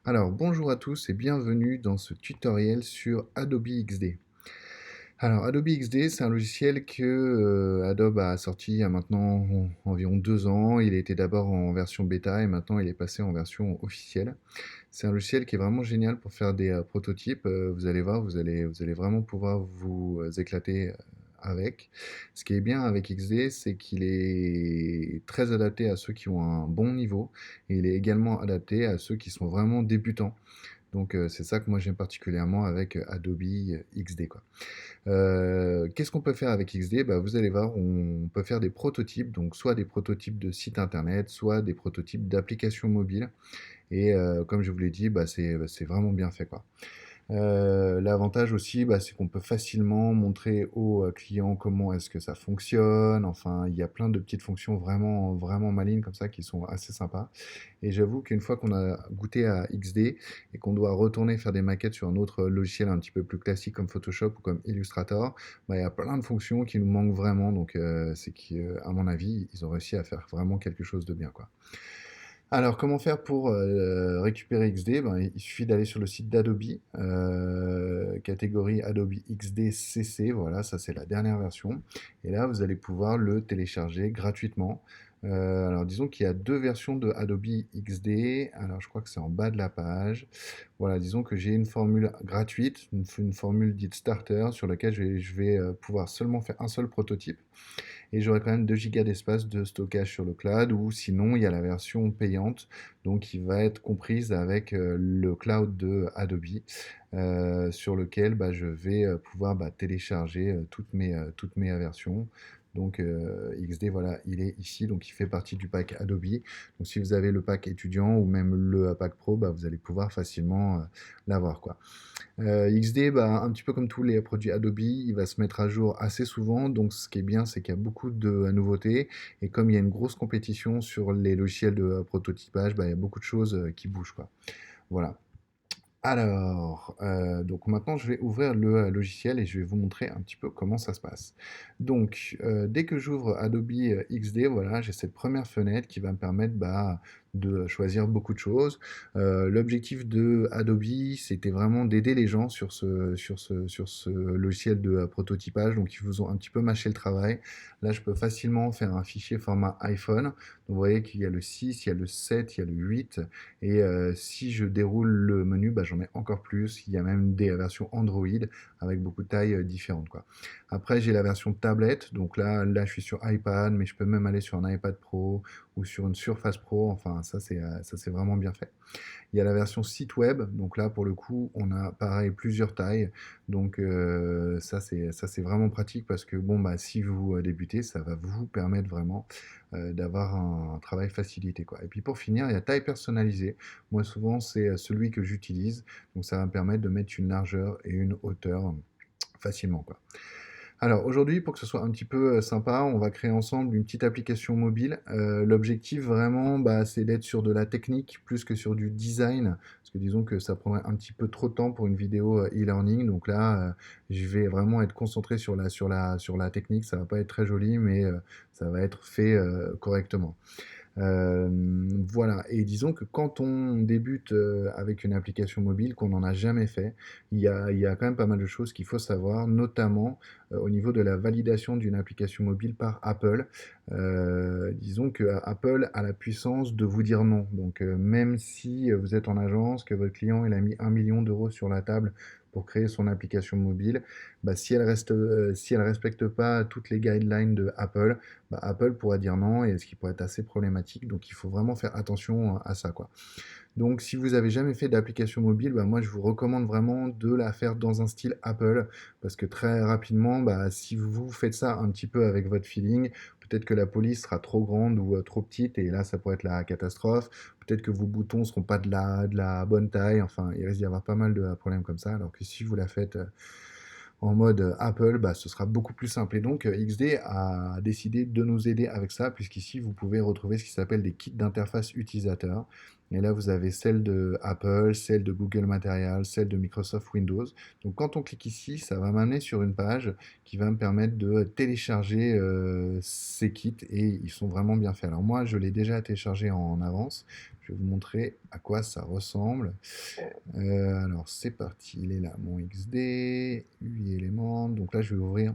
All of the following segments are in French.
Alors, bonjour à tous et bienvenue dans ce tutoriel sur Adobe XD. Alors, Adobe XD, c'est un logiciel que Adobe a sorti il y a maintenant environ 2 ans. Il était d'abord en version bêta et maintenant il est passé en version officielle. C'est un logiciel qui est vraiment génial pour faire des prototypes. Vous allez voir, vous allez vraiment pouvoir vous éclater avec. Ce qui est bien avec XD, c'est qu'il est très adapté à ceux qui ont un bon niveau et il est également adapté à ceux qui sont vraiment débutants. Donc c'est ça que moi j'aime particulièrement avec Adobe XD, quoi. Qu'est-ce qu'on peut faire avec XD? Bah, vous allez voir, on peut faire des prototypes, donc soit des prototypes de sites internet, soit des prototypes d'applications mobiles. Et comme je vous l'ai dit, c'est vraiment bien fait, quoi. L'avantage aussi, bah, c'est qu'on peut facilement montrer aux clients comment est-ce que ça fonctionne. Enfin, il y a plein de petites fonctions vraiment, vraiment malines comme ça qui sont assez sympas. Et j'avoue qu'une fois qu'on a goûté à XD et qu'on doit retourner faire des maquettes sur un autre logiciel un petit peu plus classique comme Photoshop ou comme Illustrator, bah, il y a plein de fonctions qui nous manquent vraiment. Donc, c'est qu'à mon avis, ils ont réussi à faire vraiment quelque chose de bien, quoi. Alors, comment faire pour récupérer XD? Ben, il suffit d'aller sur le site d'Adobe, catégorie Adobe XD CC, voilà, ça c'est la dernière version. Et là, vous allez pouvoir le télécharger gratuitement. Alors, disons qu'il y a deux versions de Adobe XD. Alors, je crois que c'est en bas de la page. Voilà, disons que j'ai une formule gratuite, une formule dite starter, sur laquelle je vais pouvoir seulement faire un seul prototype et j'aurai quand même 2 gigas d'espace de stockage sur le cloud ou sinon il y a la version payante donc qui va être comprise avec le cloud de Adobe sur lequel bah, je vais pouvoir bah, télécharger toutes mes versions. Donc XD, voilà, il est ici, donc il fait partie du pack Adobe. Donc si vous avez le pack étudiant ou même le pack pro, bah, vous allez pouvoir facilement l'avoir, quoi. XD, bah, un petit peu comme tous les produits Adobe, il va se mettre à jour assez souvent. Donc, ce qui est bien, c'est qu'il y a beaucoup de nouveautés. Et comme il y a une grosse compétition sur les logiciels de prototypage, bah, il y a beaucoup de choses qui bougent, quoi. Voilà. Alors, donc maintenant, je vais ouvrir le logiciel et je vais vous montrer un petit peu comment ça se passe. Donc, dès que j'ouvre Adobe XD, voilà, j'ai cette première fenêtre qui va me permettre bah, de choisir beaucoup de choses. L'objectif de Adobe, c'était vraiment d'aider les gens sur ce logiciel de prototypage. Donc, ils vous ont un petit peu mâché le travail. Là, je peux facilement faire un fichier format iPhone. Donc, vous voyez qu'il y a le 6, il y a le 7, il y a le 8. Et si je déroule le menu, bah, j'en ai encore plus. Il y a même des versions Android avec beaucoup de tailles différentes, quoi. Après, j'ai la version tablette. Donc là, je suis sur iPad, mais je peux même aller sur un iPad Pro ou sur une Surface Pro. Enfin, ça c'est vraiment bien fait. Il y a la version site web, donc là pour le coup on a pareil plusieurs tailles, donc ça c'est vraiment pratique parce que bon bah si vous débutez ça va vous permettre vraiment d'avoir un travail facilité, quoi. Et puis pour finir il y a taille personnalisée, moi souvent c'est celui que j'utilise, donc ça va me permettre de mettre une largeur et une hauteur facilement, quoi. Alors aujourd'hui, pour que ce soit un petit peu sympa, on va créer ensemble une petite application mobile. L'objectif vraiment, bah, c'est d'être sur de la technique plus que sur du design, parce que disons que ça prendrait un petit peu trop de temps pour une vidéo e-learning. Donc là, je vais vraiment être concentré sur la technique. Ça va pas être très joli, mais ça va être fait correctement. Voilà, et disons que quand on débute avec une application mobile, qu'on n'en a jamais fait, il y a quand même pas mal de choses qu'il faut savoir, notamment au niveau de la validation d'une application mobile par Apple. Disons que Apple a la puissance de vous dire non. Donc même si vous êtes en agence, que votre client il a mis 1 million d'euros sur la table pour créer son application mobile, bah, si elle respecte pas toutes les guidelines de Apple, bah, Apple pourra dire non et ce qui pourrait être assez problématique. Donc il faut vraiment faire attention à ça, quoi. Donc si vous avez jamais fait d'application mobile, bah, moi je vous recommande vraiment de la faire dans un style Apple parce que très rapidement, bah, si vous faites ça un petit peu avec votre feeling, peut-être que la police sera trop grande ou trop petite et là ça pourrait être la catastrophe. Peut-être que vos boutons seront pas de la bonne taille. Enfin, il risque d'y avoir pas mal de problèmes comme ça. Alors que si vous la faites en mode Apple, bah, ce sera beaucoup plus simple. Et donc, XD a décidé de nous aider avec ça, puisqu'ici, vous pouvez retrouver ce qui s'appelle des kits d'interface utilisateur. Et là, vous avez celle de Apple, celle de Google Material, celle de Microsoft Windows. Donc, quand on clique ici, ça va m'amener sur une page qui va me permettre de télécharger ces kits et ils sont vraiment bien faits. Alors, moi, je l'ai déjà téléchargé en avance. je vais vous montrer à quoi ça ressemble. Alors c'est parti, il est là, mon XD, UI éléments. Donc là, je vais ouvrir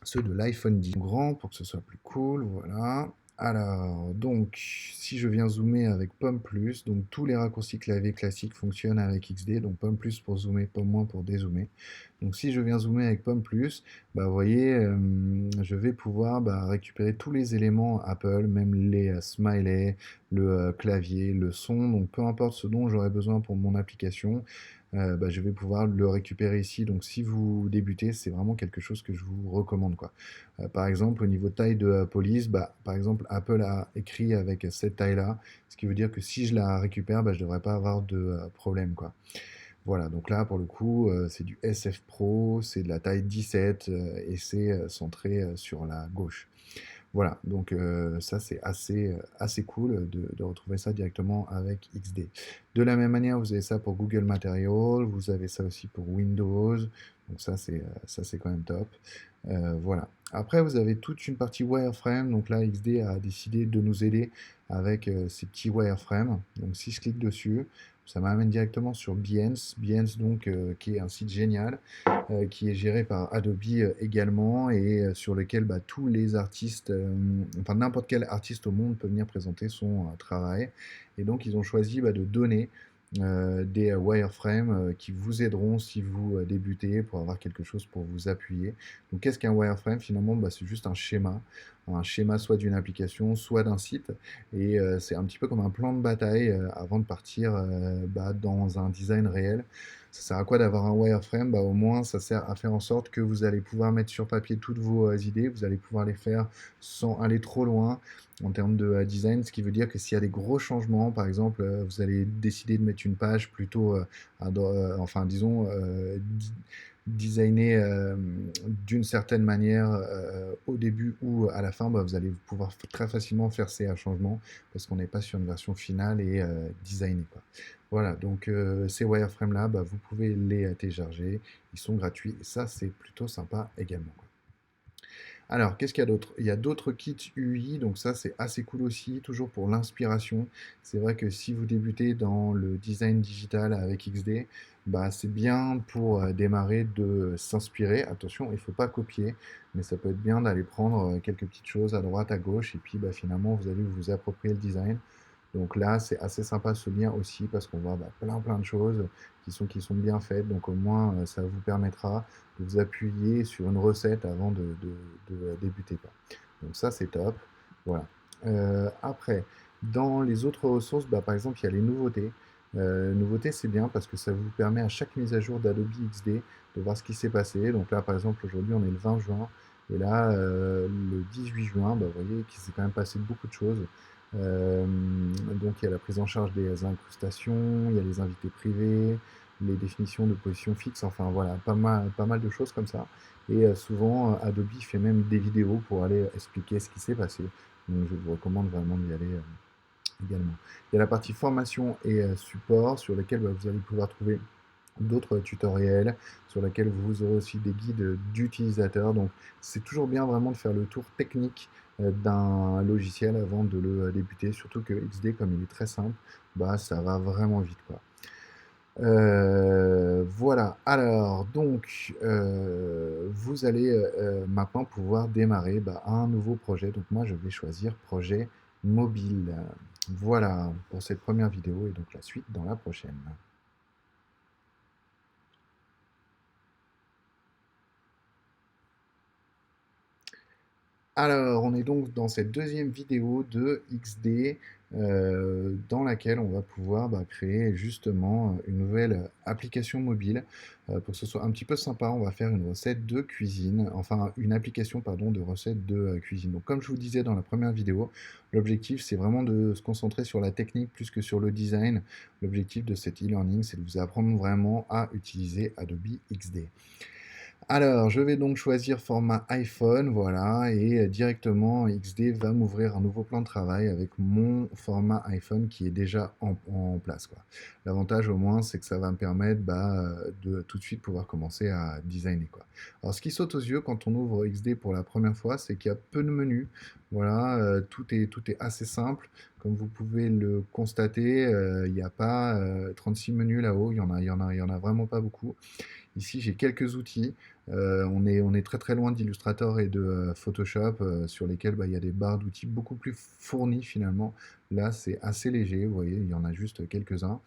ceux de l'iPhone 10 grand pour que ce soit plus cool, voilà. Alors, donc, si je viens zoomer avec Pomme Plus, donc tous les raccourcis clavier classiques fonctionnent avec XD, donc Pomme Plus pour zoomer, Pomme moins pour dézoomer. Donc si je viens zoomer avec Pomme Plus, bah, vous voyez, je vais pouvoir récupérer tous les éléments Apple, même les smileys, le clavier, le son, donc peu importe ce dont j'aurai besoin pour mon application, je vais pouvoir le récupérer ici. Donc si vous débutez, c'est vraiment quelque chose que je vous recommande, quoi. Par exemple, au niveau taille de police, par exemple, Apple a écrit avec cette taille-là, ce qui veut dire que si je la récupère, je ne devrais pas avoir de problème, quoi. Voilà, donc là, pour le coup, c'est du SF Pro, c'est de la taille 17 et c'est centré sur la gauche. Voilà, donc ça c'est assez cool de retrouver ça directement avec XD. De la même manière, vous avez ça pour Google Material, vous avez ça aussi pour Windows, donc ça c'est quand même top. Voilà. Après, vous avez toute une partie wireframe, donc là XD a décidé de nous aider avec ces petits wireframes. Donc si je clique dessus, ça m'amène directement sur Behance, Behance donc qui est un site génial qui est géré par Adobe également et sur lequel tous les artistes, enfin n'importe quel artiste au monde peut venir présenter son travail. Et donc ils ont choisi de donner des wireframes qui vous aideront si vous débutez pour avoir quelque chose pour vous appuyer. Donc qu'est-ce qu'un wireframe finalement? C'est juste un schéma soit d'une application, soit d'un site. Et c'est un petit peu comme un plan de bataille avant de partir dans un design réel. Ça sert à quoi d'avoir un wireframe? Au moins, ça sert à faire en sorte que vous allez pouvoir mettre sur papier toutes vos idées, vous allez pouvoir les faire sans aller trop loin en termes de design, ce qui veut dire que s'il y a des gros changements, par exemple, vous allez décider de mettre une page plutôt, enfin disons, designer d'une certaine manière au début ou à la fin, vous allez pouvoir très facilement faire ces changements parce qu'on n'est pas sur une version finale et designée, quoi. Voilà, donc ces wireframes-là, vous pouvez les télécharger, ils sont gratuits et ça, c'est plutôt sympa également, quoi. Alors, qu'est-ce qu'il y a d'autre? Il y a d'autres kits UI, donc ça c'est assez cool aussi, toujours pour l'inspiration. C'est vrai que si vous débutez dans le design digital avec XD, c'est bien pour démarrer de s'inspirer. Attention, il ne faut pas copier, mais ça peut être bien d'aller prendre quelques petites choses à droite, à gauche, et puis finalement vous allez vous approprier le design. Donc là, c'est assez sympa ce lien aussi parce qu'on voit plein de choses qui sont bien faites. Donc au moins, ça vous permettra de vous appuyer sur une recette avant de débuter, quoi. Donc ça, c'est top. Voilà. Après, dans les autres ressources, par exemple, il y a les nouveautés. Nouveautés, c'est bien parce que ça vous permet à chaque mise à jour d'Adobe XD de voir ce qui s'est passé. Donc là, par exemple, aujourd'hui, on est le 20 juin. Et là, le 18 juin, vous voyez qu'il s'est quand même passé beaucoup de choses. Donc il y a la prise en charge des incrustations, il y a les invités privés, les définitions de position fixe, enfin voilà, pas mal de choses comme ça. Et souvent, Adobe fait même des vidéos pour aller expliquer ce qui s'est passé. Donc je vous recommande vraiment d'y aller également. Il y a la partie formation et support sur laquelle vous allez pouvoir trouver d'autres tutoriels sur lesquels vous aurez aussi des guides d'utilisateurs. Donc c'est toujours bien vraiment de faire le tour technique d'un logiciel avant de le débuter, surtout que XD, comme il est très simple, ça va vraiment vite, quoi. Voilà, alors donc vous allez maintenant pouvoir démarrer un nouveau projet. Donc moi je vais choisir projet mobile. Voilà pour cette première vidéo et donc la suite dans la prochaine. Alors, on est donc dans cette deuxième vidéo de XD dans laquelle on va pouvoir créer justement une nouvelle application mobile. Pour que ce soit un petit peu sympa, on va faire une recette de cuisine, enfin une application pardon, de recette de cuisine. Donc comme je vous disais dans la première vidéo, l'objectif c'est vraiment de se concentrer sur la technique plus que sur le design. L'objectif de cet e-learning c'est de vous apprendre vraiment à utiliser Adobe XD. Alors, je vais donc choisir format iPhone, voilà, et directement XD va m'ouvrir un nouveau plan de travail avec mon format iPhone qui est déjà en place, quoi. L'avantage au moins, c'est que ça va me permettre de tout de suite pouvoir commencer à designer, quoi. Alors, ce qui saute aux yeux quand on ouvre XD pour la première fois, c'est qu'il y a peu de menus. Voilà, tout est assez simple. Comme vous pouvez le constater, il n'y a pas 36 menus là-haut, il y en a vraiment pas beaucoup. Ici, j'ai quelques outils. On est très très loin d'Illustrator et de Photoshop, sur lesquels il y a des barres d'outils beaucoup plus fournies finalement. Là, c'est assez léger, vous voyez, il y en a juste quelques-uns.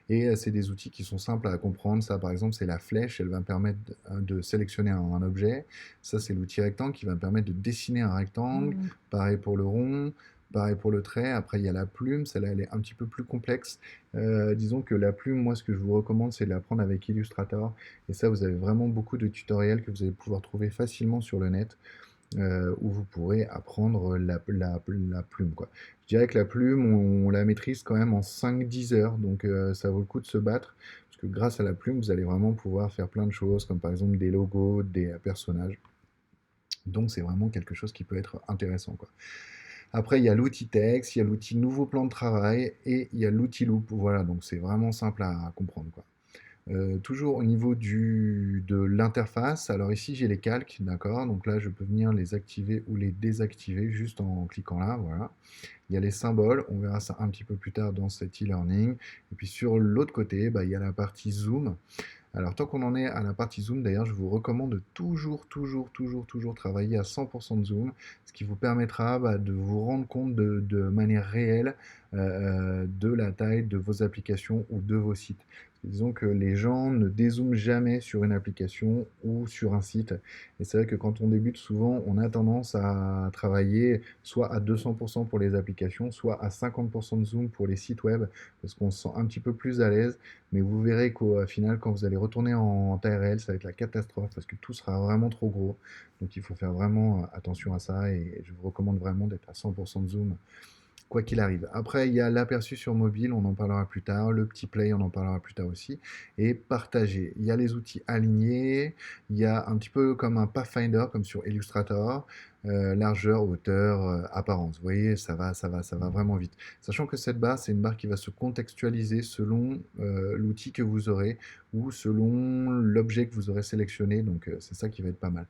Et c'est des outils qui sont simples à comprendre. Ça, par exemple, c'est la flèche, elle va me permettre de sélectionner un objet. Ça, c'est l'outil rectangle qui va me permettre de dessiner un rectangle. Mm. Pareil pour le rond. Pareil pour le trait. Après, il y a la plume. Celle-là, elle est un petit peu plus complexe. Disons que la plume, moi, ce que je vous recommande, c'est de la prendre avec Illustrator. Et ça, vous avez vraiment beaucoup de tutoriels que vous allez pouvoir trouver facilement sur le net, où vous pourrez apprendre la plume, quoi. Je dirais que la plume, on la maîtrise quand même en 5-10 heures, donc ça vaut le coup de se battre, parce que grâce à la plume, vous allez vraiment pouvoir faire plein de choses, comme par exemple des logos, des personnages. Donc c'est vraiment quelque chose qui peut être intéressant, quoi. Après, il y a l'outil texte, il y a l'outil nouveau plan de travail, et il y a l'outil loop. Voilà, donc c'est vraiment simple à comprendre, quoi. Toujours au niveau de l'interface, alors ici j'ai les calques, d'accord, donc là je peux venir les activer ou les désactiver juste en cliquant là, voilà. Il y a les symboles, on verra ça un petit peu plus tard dans cet e-learning. Et puis sur l'autre côté, il y a la partie zoom. Alors, tant qu'on en est à la partie zoom, d'ailleurs, je vous recommande de toujours, toujours, toujours, toujours travailler à 100% de zoom, ce qui vous permettra de vous rendre compte de manière réelle, de la taille de vos applications ou de vos sites. Disons que les gens ne dézooment jamais sur une application ou sur un site. Et c'est vrai que quand on débute, souvent, on a tendance à travailler soit à 200% pour les applications, soit à 50% de zoom pour les sites web, parce qu'on se sent un petit peu plus à l'aise. Mais vous verrez qu'au final, quand vous allez retourner en taille réelle, ça va être la catastrophe parce que tout sera vraiment trop gros. Donc il faut faire vraiment attention à ça et je vous recommande vraiment d'être à 100% de zoom quoi qu'il arrive. Après, il y a l'aperçu sur mobile, on en parlera plus tard. Le petit play, on en parlera plus tard aussi. Et partager. Il y a les outils alignés. Il y a un petit peu comme un Pathfinder, comme sur Illustrator. Largeur, hauteur, apparence. Vous voyez, ça va vraiment vite. Sachant que cette barre, c'est une barre qui va se contextualiser selon l'outil que vous aurez ou selon l'objet que vous aurez sélectionné. Donc, c'est ça qui va être pas mal.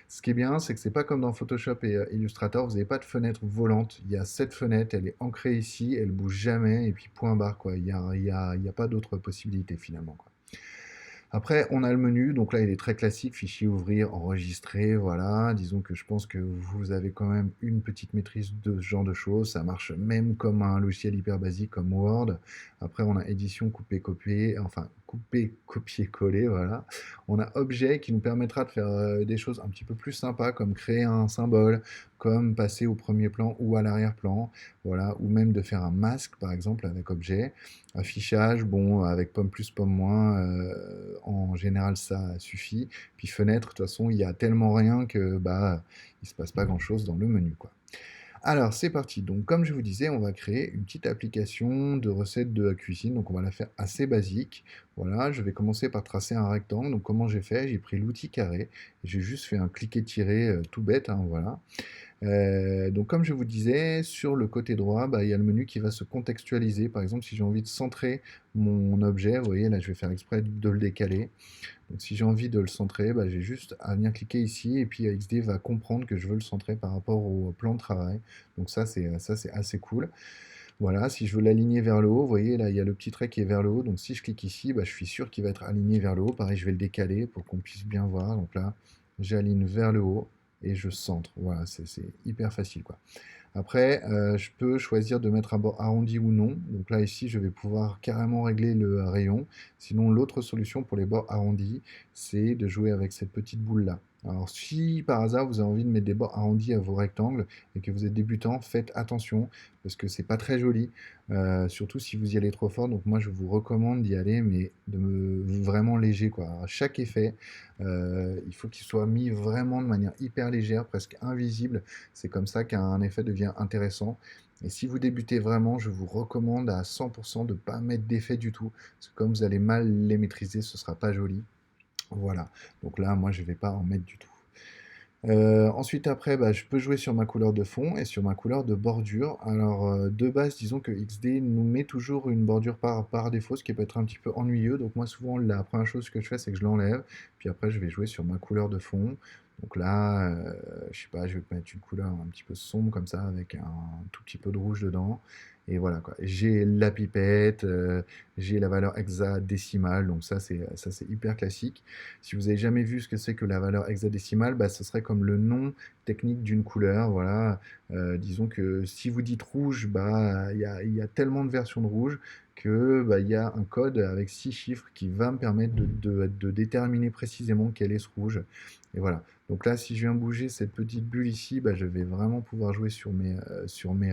Ce qui est bien, c'est que c'est pas comme dans Photoshop et Illustrator, vous n'avez pas de fenêtre volante. Il y a cette fenêtre, elle est ancrée ici, elle bouge jamais, et puis point barre, quoi. Il y a pas d'autre possibilité finalement, quoi. Après, on a le menu, donc là il est très classique, fichier ouvrir, enregistrer, voilà. Disons que je pense que vous avez quand même une petite maîtrise de ce genre de choses. Ça marche même comme un logiciel hyper basique comme Word. Après, on a édition, couper, copier, enfin couper, copier, coller, voilà. On a objet qui nous permettra de faire des choses un petit peu plus sympas, comme créer un symbole, comme passer au premier plan ou à l'arrière-plan, voilà, ou même de faire un masque par exemple avec objet. Affichage, bon, avec pomme plus, pomme moins, en général ça suffit. Puis fenêtre, de toute façon, il y a tellement rien que il se passe pas grand-chose dans le menu, quoi. Alors, c'est parti. Donc, comme je vous disais, on va créer une petite application de recettes de cuisine. Donc, on va la faire assez basique. Voilà, je vais commencer par tracer un rectangle. Donc, comment j'ai fait? J'ai pris l'outil carré. J'ai juste fait un cliquer-tirer tout bête, hein, voilà. Donc comme je vous disais, sur le côté droit, il y a le menu qui va se contextualiser. Par exemple, si j'ai envie de centrer mon objet, vous voyez, là je vais faire exprès de le décaler. Donc si j'ai envie de le centrer, j'ai juste à venir cliquer ici et puis XD va comprendre que je veux le centrer par rapport au plan de travail. Donc ça c'est assez cool. Voilà, si je veux l'aligner vers le haut, vous voyez là il y a le petit trait qui est vers le haut. Donc si je clique ici, je suis sûr qu'il va être aligné vers le haut. Pareil, je vais le décaler pour qu'on puisse bien voir. Donc là, j'aligne vers le haut et je centre. Voilà, c'est hyper facile, quoi. Après, je peux choisir de mettre un bord arrondi ou non. Donc là, ici, je vais pouvoir carrément régler le rayon. Sinon, l'autre solution pour les bords arrondis, c'est de jouer avec cette petite boule-là. Alors, si par hasard vous avez envie de mettre des bords arrondis à vos rectangles et que vous êtes débutant, faites attention parce que c'est pas très joli, surtout si vous y allez trop fort. Donc, moi, je vous recommande d'y aller, mais vraiment léger, quoi. À chaque effet, il faut qu'il soit mis vraiment de manière hyper légère, presque invisible. C'est comme ça qu'un effet devient intéressant. Et si vous débutez vraiment, je vous recommande à 100% de ne pas mettre d'effet du tout. Parce que comme vous allez mal les maîtriser, ce ne sera pas joli. Voilà. Donc là, moi, je ne vais pas en mettre du tout. Ensuite, après, bah, je peux jouer sur ma couleur de fond et sur ma couleur de bordure. Alors, de base, disons que XD nous met toujours une bordure par défaut, ce qui peut être un petit peu ennuyeux. Donc moi, souvent, la première chose que je fais, c'est que je l'enlève. Puis après, je vais jouer sur ma couleur de fond. Donc là, je sais pas, je vais mettre une couleur un petit peu sombre comme ça, avec un tout petit peu de rouge dedans. Et voilà quoi. J'ai la pipette, j'ai la valeur hexadécimale, donc ça c'est hyper classique. Si vous avez jamais vu ce que c'est que la valeur hexadécimale, bah, ce serait comme le nom technique d'une couleur. Voilà. Disons que si vous dites rouge, bah, il y a tellement de versions de rouge que bah, il y a un code avec 6 chiffres qui va me permettre de déterminer précisément quel est ce rouge. Et voilà. Donc là, si je viens bouger cette petite bulle ici, bah, je vais vraiment pouvoir jouer sur mes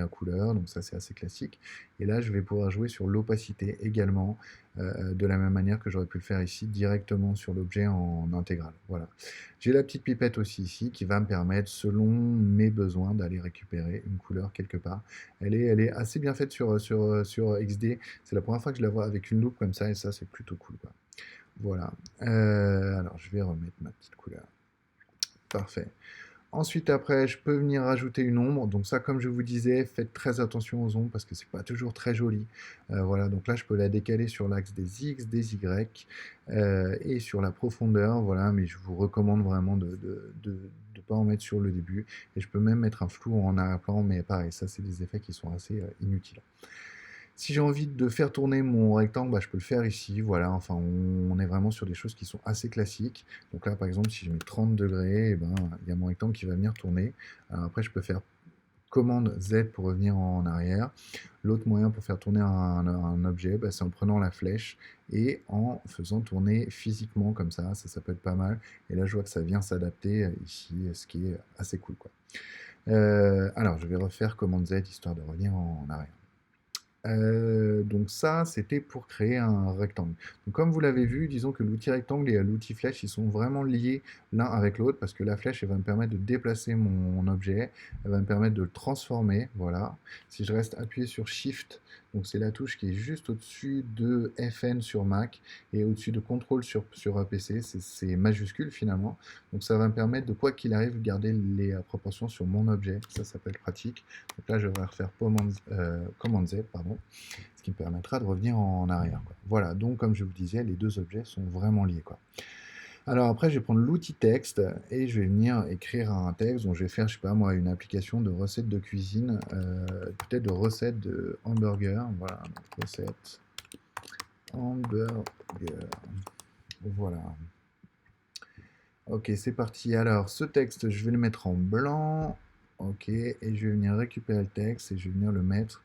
couleurs. Donc ça, c'est assez classique. Et là, je vais pouvoir jouer sur l'opacité également, de la même manière que j'aurais pu le faire ici directement sur l'objet en intégral. Voilà. J'ai la petite pipette aussi ici qui va me permettre, selon mes besoins, d'aller récupérer une couleur quelque part. Elle est assez bien faite sur XD. C'est la première fois que je la vois avec une loupe comme ça et ça, c'est plutôt cool, quoi. Voilà. Alors, je vais remettre ma petite couleur. Parfait. Ensuite, après, je peux venir rajouter une ombre. Donc ça, comme je vous disais, faites très attention aux ombres parce que c'est pas toujours très joli. Voilà, donc là, je peux la décaler sur l'axe des X, des Y et sur la profondeur. Voilà, mais je vous recommande vraiment de pas en mettre sur le début. Et je peux même mettre un flou en arrière-plan, mais pareil, ça, c'est des effets qui sont assez inutiles. Si j'ai envie de faire tourner mon rectangle, bah, je peux le faire ici. Voilà, enfin, on est vraiment sur des choses qui sont assez classiques. Donc là, par exemple, si je mets 30 degrés, eh ben, il y a mon rectangle qui va venir tourner. Alors après, je peux faire commande Z pour revenir en arrière. L'autre moyen pour faire tourner un objet, bah, c'est en prenant la flèche et en faisant tourner physiquement comme ça peut être pas mal. Et là, je vois que ça vient s'adapter ici, ce qui est assez cool, quoi. Alors, je vais refaire commande Z histoire de revenir en arrière. Donc ça, c'était pour créer un rectangle. Donc comme vous l'avez vu, disons que l'outil rectangle et l'outil flèche, ils sont vraiment liés l'un avec l'autre parce que la flèche, elle va me permettre de déplacer mon objet, elle va me permettre de le transformer, voilà. Si je reste appuyé sur Shift, donc c'est la touche qui est juste au-dessus de FN sur Mac et au-dessus de Control sur PC, c'est majuscule finalement. Donc ça va me permettre de, quoi qu'il arrive, garder les proportions sur mon objet. Ça peut être pratique. Donc là, je vais refaire commande Z, pardon, ce qui me permettra de revenir en arrière, quoi. Voilà, donc comme je vous disais, les deux objets sont vraiment liés, quoi. Alors après, je vais prendre l'outil texte et je vais venir écrire un texte dont je vais faire, je sais pas moi, une application de recette de cuisine, peut-être de recette de hamburger. Voilà, donc recette hamburger. Voilà. Ok, c'est parti. Alors, ce texte, je vais le mettre en blanc. Ok, et je vais venir récupérer le texte et je vais venir le mettre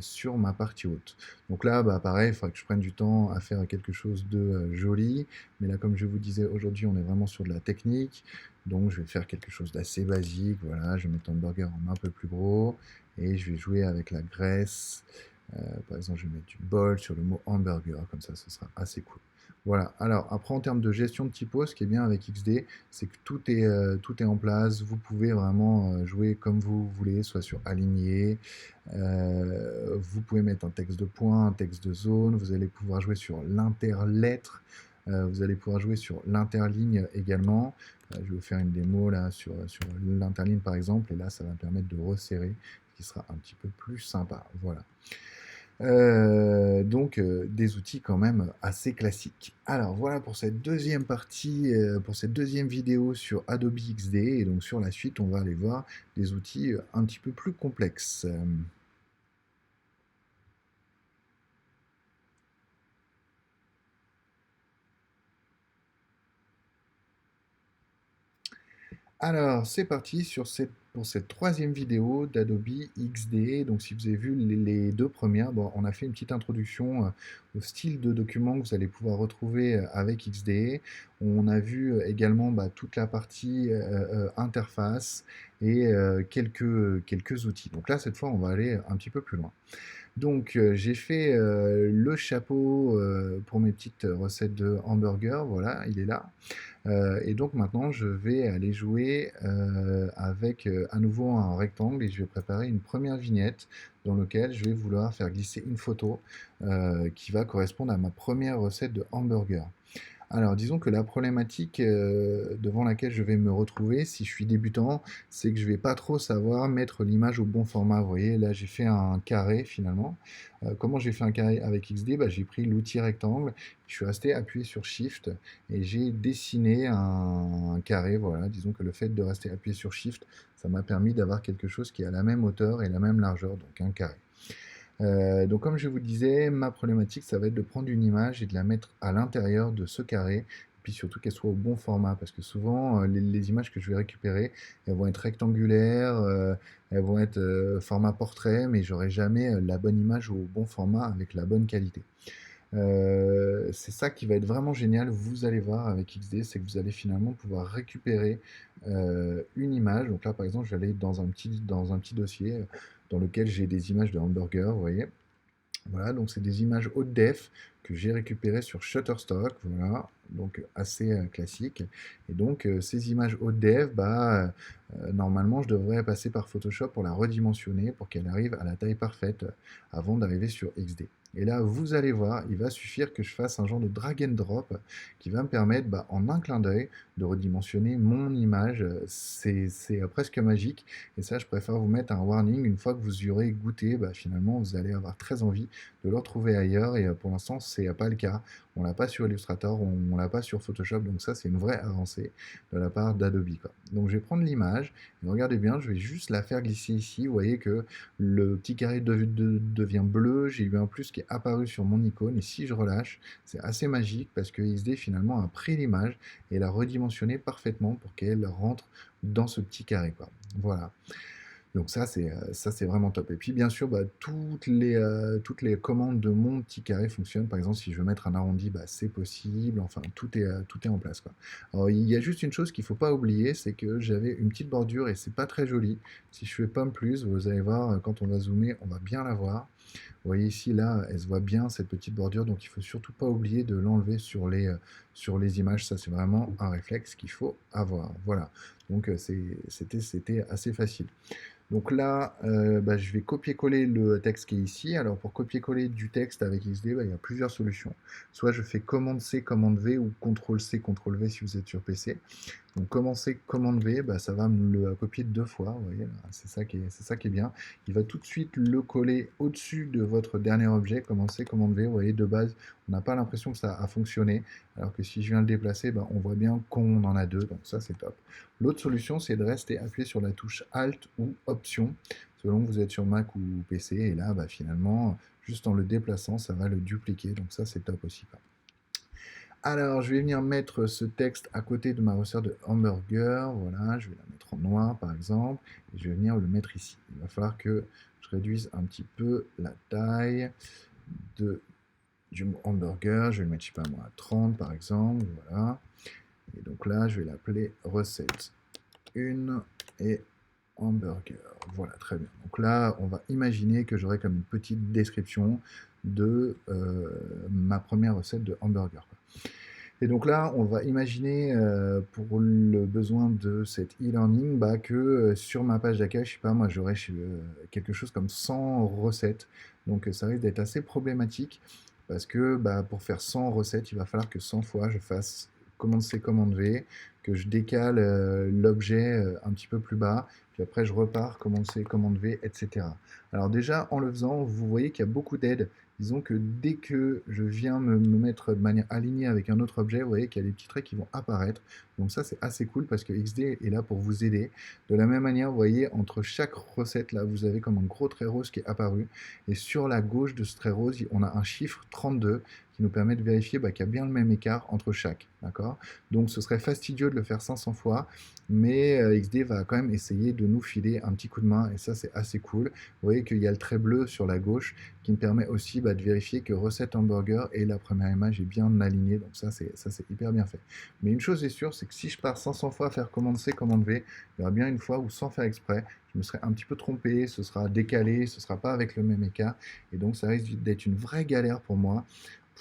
sur ma partie haute. Donc là, bah, pareil, il faudra que je prenne du temps à faire quelque chose de joli. Mais là, comme je vous disais, aujourd'hui, on est vraiment sur de la technique. Donc, je vais faire quelque chose d'assez basique. Voilà, je vais mettre un burger en un peu plus gros. Et je vais jouer avec la graisse. Par exemple, je vais mettre du bol sur le mot hamburger. Comme ça, ce sera assez cool. Voilà. Alors, après, en termes de gestion de typo, ce qui est bien avec XD, c'est que tout est en place. Vous pouvez vraiment jouer comme vous voulez, soit sur aligné. Vous pouvez mettre un texte de point, un texte de zone. Vous allez pouvoir jouer sur l'interlettre. Vous allez pouvoir jouer sur l'interligne également. Je vais vous faire une démo là sur l'interligne par exemple. Et là, ça va me permettre de resserrer, ce qui sera un petit peu plus sympa. Voilà. Donc des outils quand même assez classiques. Alors voilà pour cette deuxième partie, pour cette deuxième vidéo sur Adobe XD. Et donc sur la suite, on va aller voir des outils un petit peu plus complexes. Alors, c'est parti pour cette troisième vidéo d'Adobe XD. Donc, si vous avez vu les deux premières, bon, on a fait une petite introduction au style de document que vous allez pouvoir retrouver avec XD. On a vu également bah, toute la partie interface et quelques outils. Donc là, cette fois, on va aller un petit peu plus loin. Donc, j'ai fait le chapeau pour mes petites recettes de hamburger. Voilà, il est là. Et donc maintenant, je vais aller jouer avec à nouveau un rectangle et je vais préparer une première vignette dans laquelle je vais vouloir faire glisser une photo qui va correspondre à ma première recette de hamburger. Alors, disons que la problématique devant laquelle je vais me retrouver si je suis débutant, c'est que je vais pas trop savoir mettre l'image au bon format. Vous voyez, là, j'ai fait un carré finalement. Comment j'ai fait un carré avec XD? Bah, j'ai pris l'outil rectangle, je suis resté appuyé sur Shift et j'ai dessiné un carré. Voilà, disons que le fait de rester appuyé sur Shift, ça m'a permis d'avoir quelque chose qui a la même hauteur et la même largeur, donc un carré. Donc comme je vous disais, ma problématique, ça va être de prendre une image et de la mettre à l'intérieur de ce carré, et puis surtout qu'elle soit au bon format, parce que souvent, les images que je vais récupérer, elles vont être rectangulaires, elles vont être format portrait, mais j'aurai jamais la bonne image au bon format avec la bonne qualité. C'est ça qui va être vraiment génial, vous allez voir avec XD, c'est que vous allez finalement pouvoir récupérer une image. Donc là, par exemple, je vais aller dans un petit dossier dans lequel j'ai des images de hamburgers, vous voyez. Voilà, donc c'est des images haute def que j'ai récupérées sur Shutterstock, voilà, donc assez classique. Et donc ces images haute def, bah, normalement je devrais passer par Photoshop pour la redimensionner, pour qu'elle arrive à la taille parfaite avant d'arriver sur XD. Et là, vous allez voir, il va suffire que je fasse un genre de drag and drop qui va me permettre, bah, en un clin d'œil, de redimensionner mon image. C'est presque magique. Et ça, je préfère vous mettre un warning. Une fois que vous y aurez goûté, bah, finalement, vous allez avoir très envie de le retrouver ailleurs. Et pour l'instant, c'est pas le cas. On l'a pas sur Illustrator, on l'a pas sur Photoshop. Donc ça, c'est une vraie avancée de la part d'Adobe, quoi. Donc je vais prendre l'image. Et regardez bien, je vais juste la faire glisser ici. Vous voyez que le petit carré devient bleu. J'ai eu un plus qui est apparu sur mon icône. Et si je relâche, c'est assez magique parce que XD finalement a pris l'image et l'a redimensionnée parfaitement pour qu'elle rentre dans ce petit carré, quoi. Voilà. Donc ça, c'est vraiment top. Et puis bien sûr, bah, toutes les commandes de mon petit carré fonctionnent. Par exemple, si je veux mettre un arrondi, bah, c'est possible. Enfin, tout est en place, quoi. Alors, il y a juste une chose qu'il ne faut pas oublier, c'est que j'avais une petite bordure et c'est pas très joli. Si je fais pomme plus, vous allez voir, quand on va zoomer, on va bien la voir. Vous voyez ici, là, elle se voit bien, cette petite bordure, donc il ne faut surtout pas oublier de l'enlever sur les images. Ça, c'est vraiment un réflexe qu'il faut avoir. Voilà. Donc, c'était assez facile. Donc là, bah, je vais copier-coller le texte qui est ici. Alors pour copier-coller du texte avec XD, bah, il y a plusieurs solutions. Soit je fais commande-C, commande-V ou CTRL-C, CTRL-V si vous êtes sur PC. Donc commencer commande V, bah, ça va me le copier deux fois, vous voyez, c'est ça qui est bien. Il va tout de suite le coller au-dessus de votre dernier objet, commencer commande V, vous voyez, de base, on n'a pas l'impression que ça a fonctionné, alors que si je viens le déplacer, bah, on voit bien qu'on en a deux, donc ça c'est top. L'autre solution, c'est de rester appuyé sur la touche Alt ou Option, selon que vous êtes sur Mac ou PC, et là, bah, finalement, juste en le déplaçant, ça va le dupliquer, donc ça c'est top aussi, quoi. Alors, je vais venir mettre ce texte à côté de ma recette de hamburger. Voilà, je vais la mettre en noir par exemple. Et je vais venir le mettre ici. Il va falloir que je réduise un petit peu la taille de, du hamburger. Je vais le mettre, je sais pas moi, à 30 par exemple. Voilà. Et donc là, je vais l'appeler recette 1 et hamburger. Voilà, très bien. Donc là, on va imaginer que j'aurai comme une petite description de ma première recette de hamburger, quoi. Et donc là, on va imaginer pour le besoin de cet e-learning bah, que sur ma page d'accueil, je sais pas, moi j'aurais quelque chose comme 100 recettes. Donc ça risque d'être assez problématique parce que bah, pour faire 100 recettes, il va falloir que 100 fois je fasse commande C, commande V, que je décale l'objet un petit peu plus bas, puis après je repars, commande C, commande V, etc. Alors déjà, en le faisant, vous voyez qu'il y a beaucoup d'aides. Disons que dès que je viens me mettre de manière alignée avec un autre objet, vous voyez qu'il y a des petits traits qui vont apparaître. Donc ça, c'est assez cool parce que XD est là pour vous aider. De la même manière, vous voyez, entre chaque recette, là, vous avez comme un gros trait rose qui est apparu. Et sur la gauche de ce trait rose, on a un chiffre 32 qui nous permet de vérifier bah, qu'il y a bien le même écart entre chaque. D'accord. Donc ce serait fastidieux de le faire 500 fois, mais XD va quand même essayer de nous filer un petit coup de main et ça, c'est assez cool. Vous voyez qu'il y a le trait bleu sur la gauche qui me permet aussi bah, de vérifier que recette hamburger et la première image est bien alignée. Donc ça, c'est hyper bien fait. Mais une chose est sûre, c'est que si je pars 500 fois à faire commande C, commande V, il y aura bien une fois où sans faire exprès, je me serai un petit peu trompé, ce sera décalé, ce ne sera pas avec le même écart. Et donc ça risque d'être une vraie galère pour moi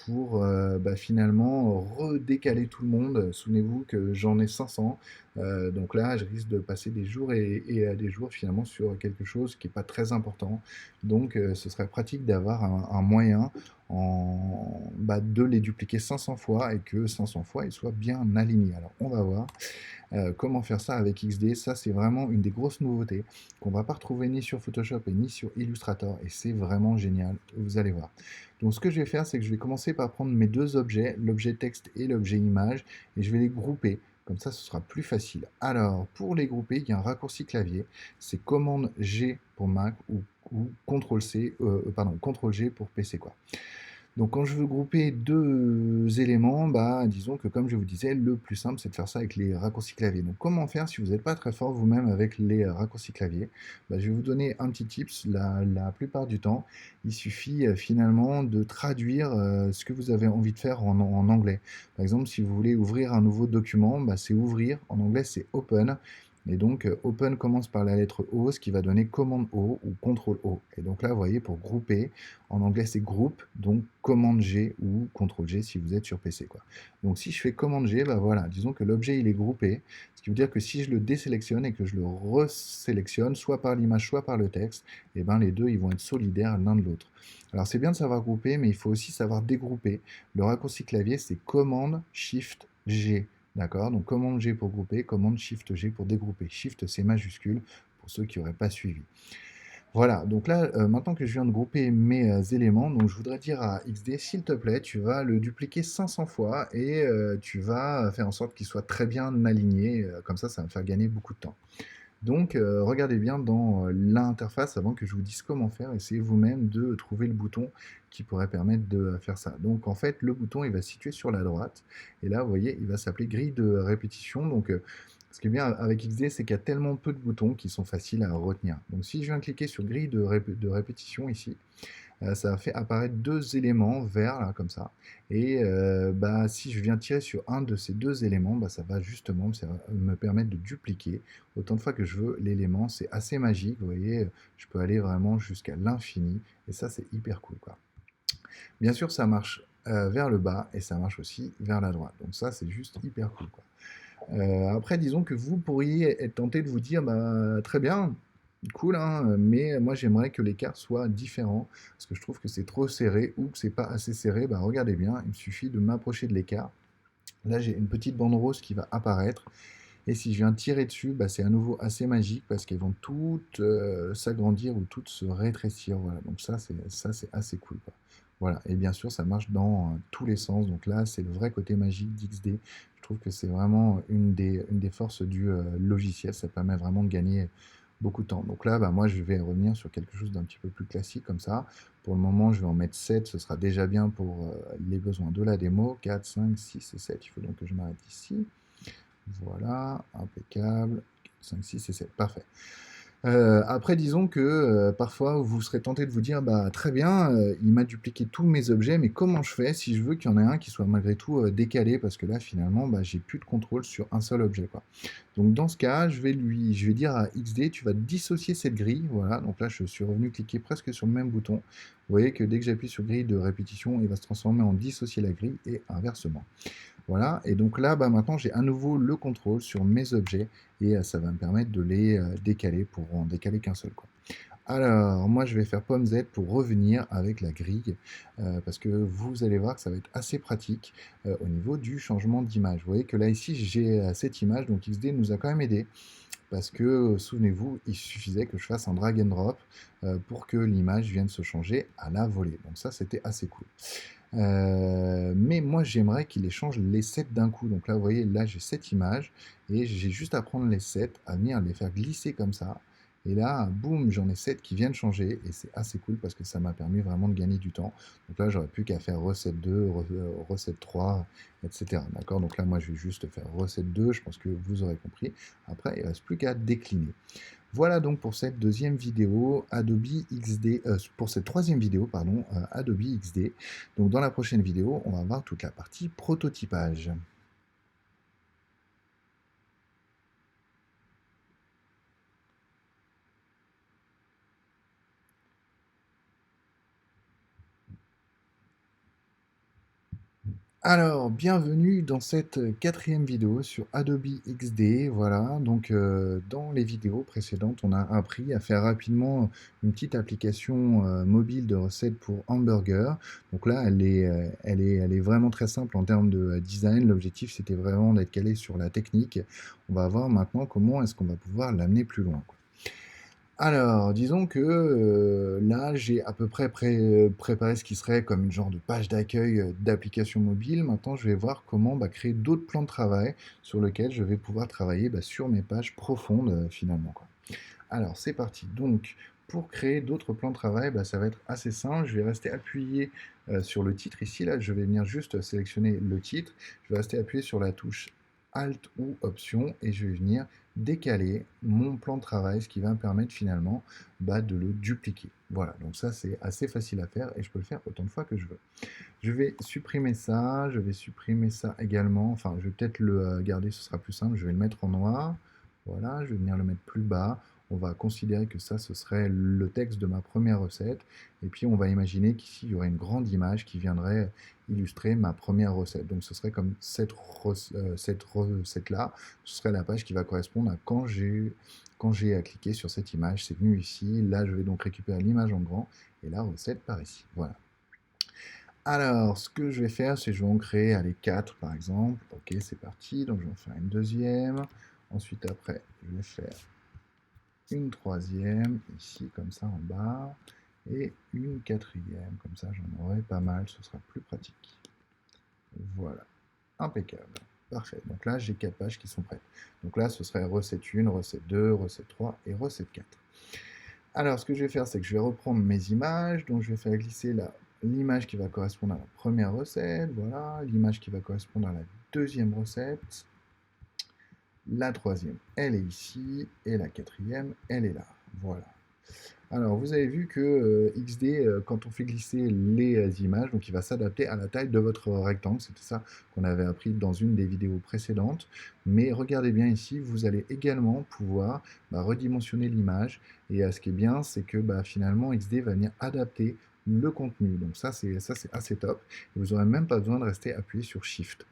pour bah, finalement redécaler tout le monde. Souvenez-vous que j'en ai 500, donc là je risque de passer des jours et des jours finalement sur quelque chose qui n'est pas très important. Donc ce serait pratique d'avoir un moyen de les dupliquer 500 fois et que 500 fois ils soient bien alignés. Alors on va voir comment faire ça avec XD. Ça c'est vraiment une des grosses nouveautés qu'on ne va pas retrouver ni sur Photoshop et ni sur Illustrator et c'est vraiment génial, vous allez voir. Donc ce que je vais faire, c'est que je vais commencer par prendre mes deux objets, l'objet texte et l'objet image, et je vais les grouper. Comme ça, ce sera plus facile. Alors, pour les grouper, il y a un raccourci clavier. C'est commande G pour Mac ou CTRL C, pardon, CTRL G pour PC, quoi. Donc quand je veux grouper deux éléments, disons que comme je vous disais, le plus simple c'est de faire ça avec les raccourcis clavier. Donc comment faire si vous n'êtes pas très fort vous-même avec les raccourcis clavier? Je vais vous donner un petit tips. La plupart du temps, il suffit finalement de traduire ce que vous avez envie de faire en anglais. Par exemple, si vous voulez ouvrir un nouveau document, c'est ouvrir. En anglais, c'est open. Et donc, open commence par la lettre O, ce qui va donner commande O ou contrôle O. Et donc là, vous voyez, pour grouper, en anglais, c'est groupe, donc commande G ou contrôle G si vous êtes sur PC, quoi. Donc si je fais commande G, voilà, disons que l'objet il est groupé, ce qui veut dire que si je le désélectionne et que je le resélectionne, soit par l'image, soit par le texte, et les deux ils vont être solidaires l'un de l'autre. Alors c'est bien de savoir grouper, mais il faut aussi savoir dégrouper. Le raccourci clavier, c'est commande Shift G. D'accord? Donc commande G pour grouper, commande Shift G pour dégrouper. Shift c'est majuscule pour ceux qui n'auraient pas suivi. Voilà, donc là, maintenant que je viens de grouper mes éléments, donc je voudrais dire à XD, s'il te plaît, tu vas le dupliquer 500 fois et tu vas faire en sorte qu'il soit très bien aligné, comme ça va me faire gagner beaucoup de temps. Donc, regardez bien dans l'interface avant que je vous dise comment faire. Essayez vous-même de trouver le bouton qui pourrait permettre de faire ça. Donc, en fait, le bouton, il va se situer sur la droite. Et là, vous voyez, il va s'appeler grille de répétition. Donc, ce qui est bien avec XD, c'est qu'il y a tellement peu de boutons qui sont faciles à retenir. Donc, si je viens cliquer sur grille de répétition ici, ça fait apparaître deux éléments verts, là, comme ça. Et si je viens tirer sur un de ces deux éléments, ça va justement me permettre de dupliquer autant de fois que je veux l'élément. C'est assez magique, vous voyez, je peux aller vraiment jusqu'à l'infini. Et ça, c'est hyper cool, quoi. Bien sûr, ça marche vers le bas et ça marche aussi vers la droite. Donc ça, c'est juste hyper cool, quoi. Après, disons que vous pourriez être tenté de vous dire, très bien, cool, hein, mais moi j'aimerais que l'écart soit différent, parce que je trouve que c'est trop serré ou que c'est pas assez serré. Regardez bien, il me suffit de m'approcher de l'écart. Là, j'ai une petite bande rose qui va apparaître. Et si je viens tirer dessus, c'est à nouveau assez magique parce qu'elles vont toutes s'agrandir ou toutes se rétrécir. Voilà, donc ça c'est assez cool, quoi. Voilà, et bien sûr, ça marche dans tous les sens. Donc là, c'est le vrai côté magique d'XD. Je trouve que c'est vraiment une des forces du logiciel. Ça permet vraiment de gagner beaucoup de temps. Donc là, moi, je vais revenir sur quelque chose d'un petit peu plus classique comme ça. Pour le moment, je vais en mettre 7. Ce sera déjà bien pour les besoins de la démo. 4, 5, 6 et 7. Il faut donc que je m'arrête ici. Voilà, impeccable. 5, 6 et 7, parfait. Après, disons que parfois vous serez tenté de vous dire, très bien, il m'a dupliqué tous mes objets, mais comment je fais si je veux qu'il y en ait un qui soit malgré tout décalé, parce que là finalement, j'ai plus de contrôle sur un seul objet, quoi. Donc dans ce cas, je vais dire à XD, tu vas dissocier cette grille, voilà. Donc là, je suis revenu cliquer presque sur le même bouton. Vous voyez que dès que j'appuie sur grille de répétition, il va se transformer en dissocier la grille et inversement. Voilà, et donc là, maintenant, j'ai à nouveau le contrôle sur mes objets et ça va me permettre de les décaler pour en décaler qu'un seul, quoi. Alors, moi, je vais faire pomme Z pour revenir avec la grille parce que vous allez voir que ça va être assez pratique au niveau du changement d'image. Vous voyez que là, ici, j'ai cette image, donc XD nous a quand même aidé parce que, souvenez-vous, il suffisait que je fasse un drag and drop pour que l'image vienne se changer à la volée. Donc ça, c'était assez cool. Mais moi, j'aimerais qu'il échange les 7 d'un coup. Donc là, vous voyez, là, j'ai 7 images et j'ai juste à prendre les 7, à venir les faire glisser comme ça. Et là, boum, j'en ai 7 qui viennent changer et c'est assez cool parce que ça m'a permis vraiment de gagner du temps. Donc là, j'aurais plus qu'à faire recette 2, recette 3, etc. D'accord? Donc là, moi, je vais juste faire recette 2. Je pense que vous aurez compris. Après, il ne reste plus qu'à décliner. Voilà donc pour cette deuxième vidéo Adobe XD, pour cette troisième vidéo, pardon, Adobe XD. Donc dans la prochaine vidéo, on va voir toute la partie prototypage. Alors, bienvenue dans cette quatrième vidéo sur Adobe XD. Voilà, donc dans les vidéos précédentes, on a appris à faire rapidement une petite application mobile de recettes pour hamburger. Donc là, elle est vraiment très simple en termes de design. L'objectif, c'était vraiment d'être calé sur la technique. On va voir maintenant comment est-ce qu'on va pouvoir l'amener plus loin, quoi. Alors, disons que là, j'ai à peu près préparé ce qui serait comme une genre de page d'accueil d'application mobile. Maintenant, je vais voir comment créer d'autres plans de travail sur lesquels je vais pouvoir travailler sur mes pages profondes finalement, quoi. Alors, c'est parti. Donc, pour créer d'autres plans de travail, ça va être assez simple. Je vais rester appuyé sur le titre ici. Là, je vais venir juste sélectionner le titre. Je vais rester appuyé sur la touche Alt ou Option et je vais venir décaler mon plan de travail, ce qui va me permettre finalement de le dupliquer. Voilà, donc ça c'est assez facile à faire et je peux le faire autant de fois que je veux. Je vais supprimer ça, je vais supprimer ça également, enfin je vais peut-être le garder, ce sera plus simple, je vais le mettre en noir, voilà, je vais venir le mettre plus bas, on va considérer que ça ce serait le texte de ma première recette, et puis on va imaginer qu'ici il y aurait une grande image qui viendrait illustrer ma première recette, donc ce serait comme cette recette-là, ce serait la page qui va correspondre à quand j'ai cliqué sur cette image, c'est venu ici, là je vais donc récupérer l'image en grand, et la recette par ici, voilà. Alors, ce que je vais faire, c'est que je vais en créer, allez, 4 par exemple. Ok, c'est parti. Donc, je vais en faire une deuxième. Ensuite, après, je vais faire une troisième, ici, comme ça, en bas. Et une quatrième, comme ça, j'en aurai pas mal. Ce sera plus pratique. Voilà. Impeccable. Parfait. Donc là, j'ai 4 pages qui sont prêtes. Donc là, ce serait recette 1, recette 2, recette 3 et recette 4. Alors, ce que je vais faire, c'est que je vais reprendre mes images. Donc, je vais faire glisser l'image qui va correspondre à la première recette. Voilà. L'image qui va correspondre à la deuxième recette. La troisième, elle est ici. Et la quatrième, elle est là. Voilà. Alors, vous avez vu que XD, quand on fait glisser les images, donc il va s'adapter à la taille de votre rectangle. C'était ça qu'on avait appris dans une des vidéos précédentes. Mais regardez bien ici, vous allez également pouvoir redimensionner l'image. Et ce qui est bien, c'est que finalement, XD va venir adapter le contenu. Donc ça, c'est assez top. Et vous n'aurez même pas besoin de rester appuyé sur Shift.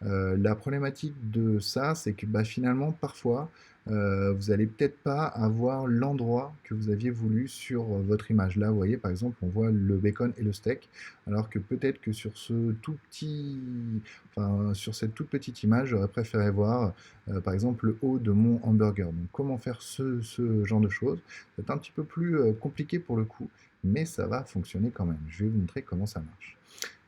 La problématique de ça, c'est que finalement, parfois, vous allez peut-être pas avoir l'endroit que vous aviez voulu sur votre image. Là, vous voyez, par exemple, on voit le bacon et le steak, alors que peut-être que sur cette toute petite image, j'aurais préféré voir, par exemple, le haut de mon hamburger. Donc, comment faire ce genre de choses? C'est un petit peu plus compliqué pour le coup, mais ça va fonctionner quand même. Je vais vous montrer comment ça marche.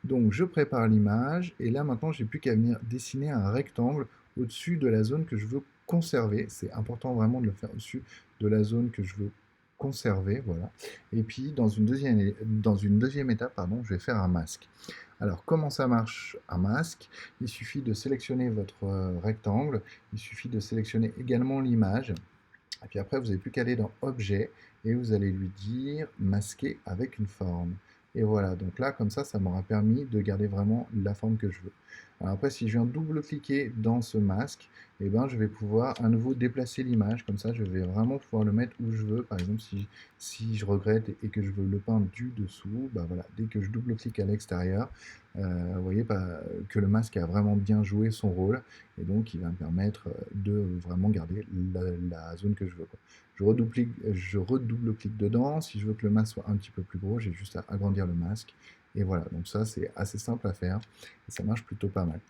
Donc je prépare l'image et là maintenant j'ai plus qu'à venir dessiner un rectangle au-dessus de la zone que je veux conserver. C'est important vraiment de le faire au-dessus de la zone que je veux conserver, voilà. Et puis dans une deuxième étape, pardon, je vais faire un masque. Alors comment ça marche un masque? Il suffit de sélectionner votre rectangle, il suffit de sélectionner également l'image, et puis après vous n'avez plus qu'à aller dans Objet et vous allez lui dire masquer avec une forme. Et voilà, donc là, comme ça m'aura permis de garder vraiment la forme que je veux. Alors après, si je viens double-cliquer dans ce masque, je vais pouvoir à nouveau déplacer l'image. Comme ça, je vais vraiment pouvoir le mettre où je veux. Par exemple, si je regrette et que je veux le peindre du dessous, voilà, dès que je double-clique à l'extérieur, vous voyez que le masque a vraiment bien joué son rôle. Et donc, il va me permettre de vraiment garder la zone que je veux, quoi. Je redouble-clique dedans. Si je veux que le masque soit un petit peu plus gros, j'ai juste à agrandir le masque. Et voilà, donc ça c'est assez simple à faire et ça marche plutôt pas mal.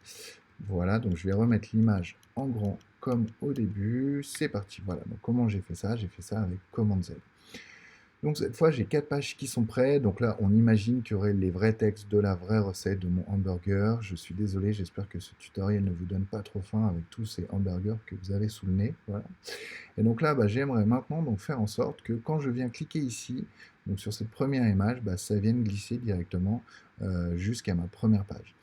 Voilà, donc je vais remettre l'image en grand comme au début. C'est parti, voilà. Donc comment j'ai fait ça? J'ai fait ça avec Command Z. Donc cette fois, j'ai 4 pages qui sont prêtes. Donc là, on imagine qu'il y aurait les vrais textes de la vraie recette de mon hamburger. Je suis désolé, j'espère que ce tutoriel ne vous donne pas trop faim avec tous ces hamburgers que vous avez sous le nez. Voilà. Et donc là, j'aimerais maintenant donc faire en sorte que quand je viens cliquer ici, donc sur cette première image, ça vienne glisser directement jusqu'à ma première page.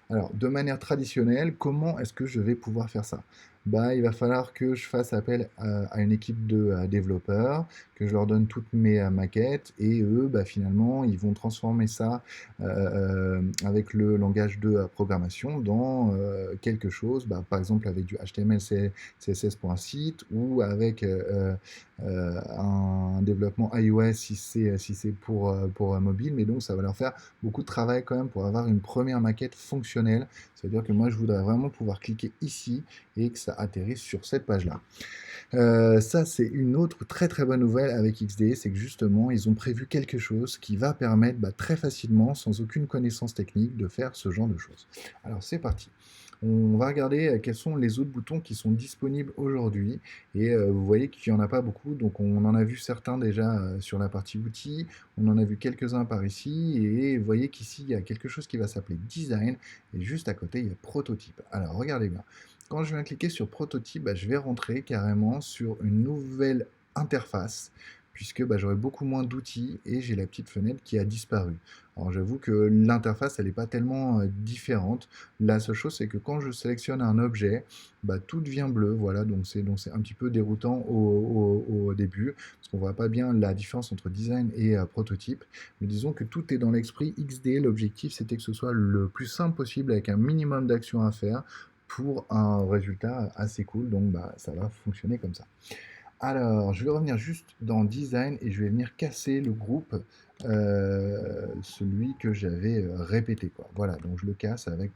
Alors, de manière traditionnelle, comment est-ce que je vais pouvoir faire ça? Il va falloir que je fasse appel à une équipe de développeurs, que je leur donne toutes mes maquettes, et eux, finalement, ils vont transformer ça avec le langage de programmation dans quelque chose, par exemple avec du HTML, CSS pour un site, ou avec un développement iOS si c'est pour mobile, mais donc ça va leur faire beaucoup de travail quand même pour avoir une première maquette fonctionnel. Ça veut dire que moi, je voudrais vraiment pouvoir cliquer ici et que ça atterrisse sur cette page-là. Ça, c'est une autre très très bonne nouvelle avec XD, c'est que justement, ils ont prévu quelque chose qui va permettre très facilement, sans aucune connaissance technique, de faire ce genre de choses. Alors, c'est parti. On va regarder quels sont les autres boutons qui sont disponibles aujourd'hui. Et vous voyez qu'il n'y en a pas beaucoup, donc on en a vu certains déjà sur la partie outils, on en a vu quelques-uns par ici, et vous voyez qu'ici, il y a quelque chose qui va s'appeler Design, et juste à côté, il y a Prototype. Alors, regardez bien. Quand je viens cliquer sur Prototype, je vais rentrer carrément sur une nouvelle interface, puisque j'aurai beaucoup moins d'outils et j'ai la petite fenêtre qui a disparu. Alors j'avoue que l'interface, elle n'est pas tellement différente. La seule chose, c'est que quand je sélectionne un objet, tout devient bleu, voilà, donc c'est un petit peu déroutant au début, parce qu'on voit pas bien la différence entre design et prototype. Mais disons que tout est dans l'esprit XD. L'objectif, c'était que ce soit le plus simple possible avec un minimum d'actions à faire pour un résultat assez cool. Donc ça va fonctionner comme ça. Alors, je vais revenir juste dans Design et je vais venir casser le groupe, celui que j'avais répété, quoi. Voilà, donc je le casse avec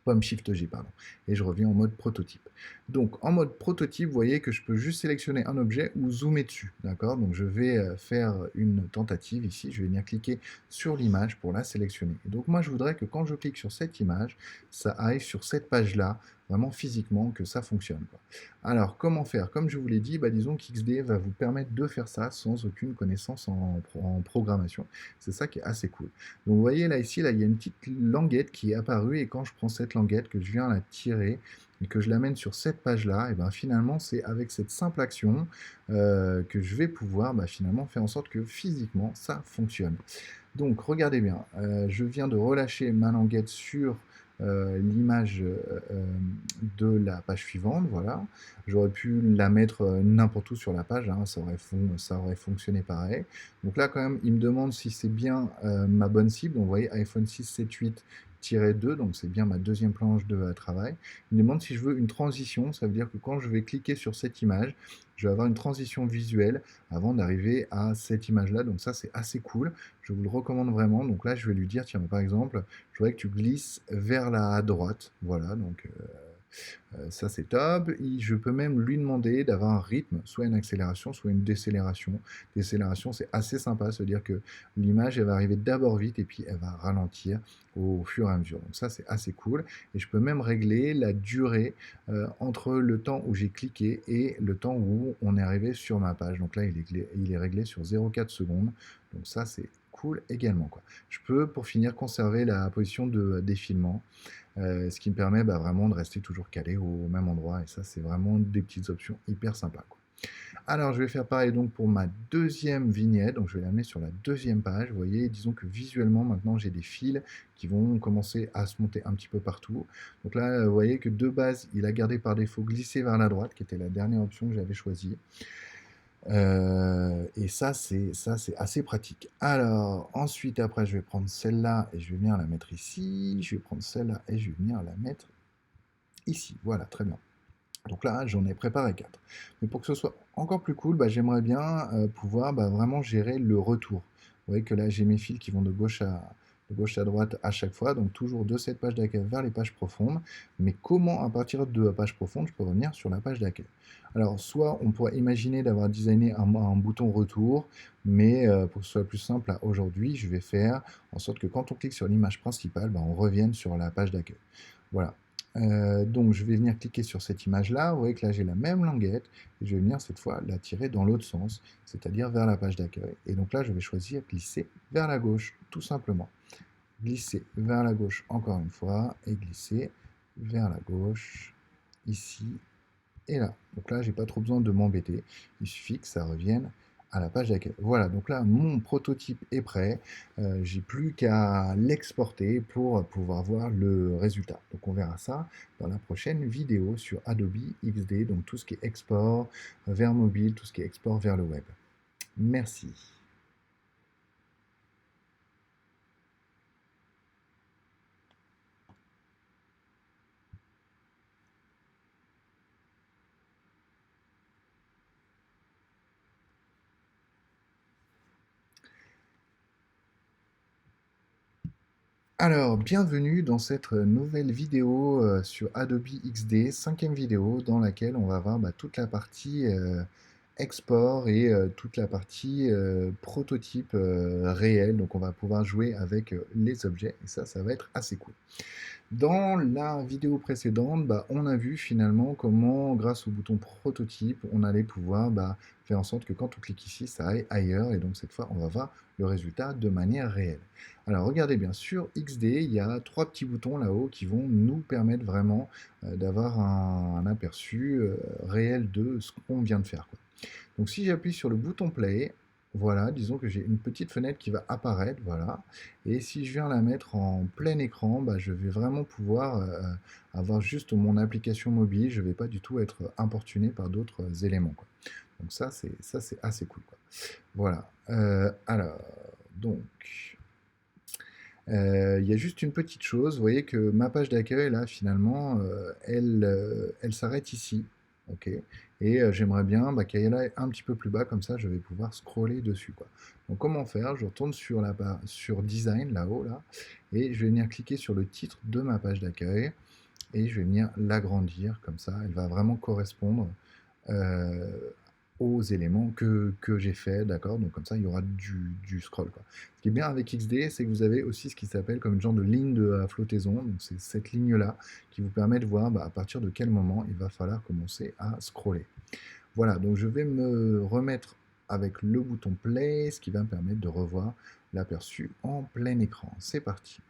Pomme Shift G, pardon. Et je reviens en mode prototype. Donc en mode prototype, vous voyez que je peux juste sélectionner un objet ou zoomer dessus. D'accord. Donc je vais faire une tentative ici. Je vais venir cliquer sur l'image pour la sélectionner. Et donc moi, je voudrais que quand je clique sur cette image, ça aille sur cette page-là, vraiment physiquement, que ça fonctionne, quoi. Alors, comment faire? Comme je vous l'ai dit, disons qu'XD va vous permettre de faire ça sans aucune connaissance en programmation. C'est ça qui est assez cool. Donc vous voyez là, ici, là, il y a une petite languette qui est apparue, et quand je prends cette languette, que je viens la tirer, et que je l'amène sur cette page-là, et finalement, c'est avec cette simple action que je vais pouvoir finalement faire en sorte que physiquement, ça fonctionne. Donc, regardez bien, je viens de relâcher ma languette sur l'image de la page suivante, voilà. J'aurais pu la mettre n'importe où sur la page, hein, ça aurait fonctionné pareil. Donc là, quand même, il me demande si c'est bien ma bonne cible. Donc, vous voyez, iPhone 6, 7, 8-2, donc c'est bien ma deuxième planche de travail. Il me demande si je veux une transition, ça veut dire que quand je vais cliquer sur cette image, je vais avoir une transition visuelle avant d'arriver à cette image-là. Donc ça, c'est assez cool. Je vous le recommande vraiment. Donc là, je vais lui dire, tiens, par exemple, je voudrais que tu glisses vers la droite. Voilà, donc ça c'est top. Je peux même lui demander d'avoir un rythme, soit une accélération, soit une décélération. Décélération, c'est assez sympa, c'est-à-dire que l'image, elle va arriver d'abord vite et puis elle va ralentir au fur et à mesure. Donc ça, c'est assez cool. Et je peux même régler la durée entre le temps où j'ai cliqué et le temps où on est arrivé sur ma page. Donc là, il est réglé sur 0,4 secondes. Donc ça, c'est cool également, quoi. Je peux, pour finir, conserver la position de défilement, ce qui me permet vraiment de rester toujours calé au même endroit. Et ça, c'est vraiment des petites options hyper sympas, quoi. Alors, je vais faire pareil donc pour ma deuxième vignette. Donc, je vais l'amener sur la deuxième page. Vous voyez, disons que visuellement, maintenant, j'ai des fils qui vont commencer à se monter un petit peu partout. Donc là, vous voyez que de base, il a gardé par défaut glisser vers la droite, qui était la dernière option que j'avais choisie. Et ça c'est assez pratique. Alors, ensuite, après, je vais prendre celle-là et je vais venir la mettre ici. Je vais prendre celle-là et je vais venir la mettre ici. Voilà, très bien. Donc là, j'en ai préparé 4. Mais pour que ce soit encore plus cool, j'aimerais bien pouvoir vraiment gérer le retour. Vous voyez que là, j'ai mes fils qui vont de gauche à droite à chaque fois, donc toujours de cette page d'accueil vers les pages profondes. Mais comment, à partir de la page profonde, je peux revenir sur la page d'accueil? Alors, soit on pourrait imaginer d'avoir designé un bouton retour, mais pour que ce soit plus simple, aujourd'hui, je vais faire en sorte que quand on clique sur l'image principale, on revienne sur la page d'accueil. Voilà. Donc je vais venir cliquer sur cette image-là. Vous voyez que là j'ai la même languette et je vais venir cette fois la tirer dans l'autre sens, c'est-à-dire vers la page d'accueil. Et donc là je vais choisir glisser vers la gauche, tout simplement. Glisser vers la gauche encore une fois et glisser vers la gauche ici et là. Donc là j'ai pas trop besoin de m'embêter. Il suffit que ça revienne à la page d'accueil. Voilà, donc là mon prototype est prêt. J'ai plus qu'à l'exporter pour pouvoir voir le résultat. Donc on verra ça dans la prochaine vidéo sur Adobe XD, donc tout ce qui est export vers mobile, tout ce qui est export vers le web. Merci. Alors, bienvenue dans cette nouvelle vidéo sur Adobe XD, cinquième vidéo dans laquelle on va voir toute la partie export et toute la partie prototype réel. Donc, on va pouvoir jouer avec les objets et ça va être assez cool. Dans la vidéo précédente, on a vu finalement comment, grâce au bouton prototype, on allait pouvoir faire en sorte que quand on clique ici, ça aille ailleurs. Et donc cette fois, on va voir le résultat de manière réelle. Alors regardez bien, sur XD, il y a trois petits boutons là-haut qui vont nous permettre vraiment d'avoir un aperçu réel de ce qu'on vient de faire, quoi. Donc si j'appuie sur le bouton play, voilà, disons que j'ai une petite fenêtre qui va apparaître, voilà. Et si je viens la mettre en plein écran, je vais vraiment pouvoir avoir juste mon application mobile. Je ne vais pas du tout être importuné par d'autres éléments, quoi. Donc ça c'est assez cool, quoi. Voilà. Alors, donc, il y a juste une petite chose. Vous voyez que ma page d'accueil, là, finalement, elle s'arrête ici. Ok. Et j'aimerais bien qu'elle aille un petit peu plus bas, comme ça, je vais pouvoir scroller dessus, quoi. Donc, comment faire? Je retourne sur sur Design, là-haut, là, et je vais venir cliquer sur le titre de ma page d'accueil, et je vais venir l'agrandir, comme ça, elle va vraiment correspondre euh, aux éléments que j'ai fait, d'accord? Donc comme ça, il y aura du scroll, quoi. Ce qui est bien avec XD, c'est que vous avez aussi ce qui s'appelle comme une genre de ligne de flottaison. Donc c'est cette ligne-là qui vous permet de voir à partir de quel moment il va falloir commencer à scroller. Voilà, donc je vais me remettre avec le bouton play, ce qui va me permettre de revoir l'aperçu en plein écran. C'est parti.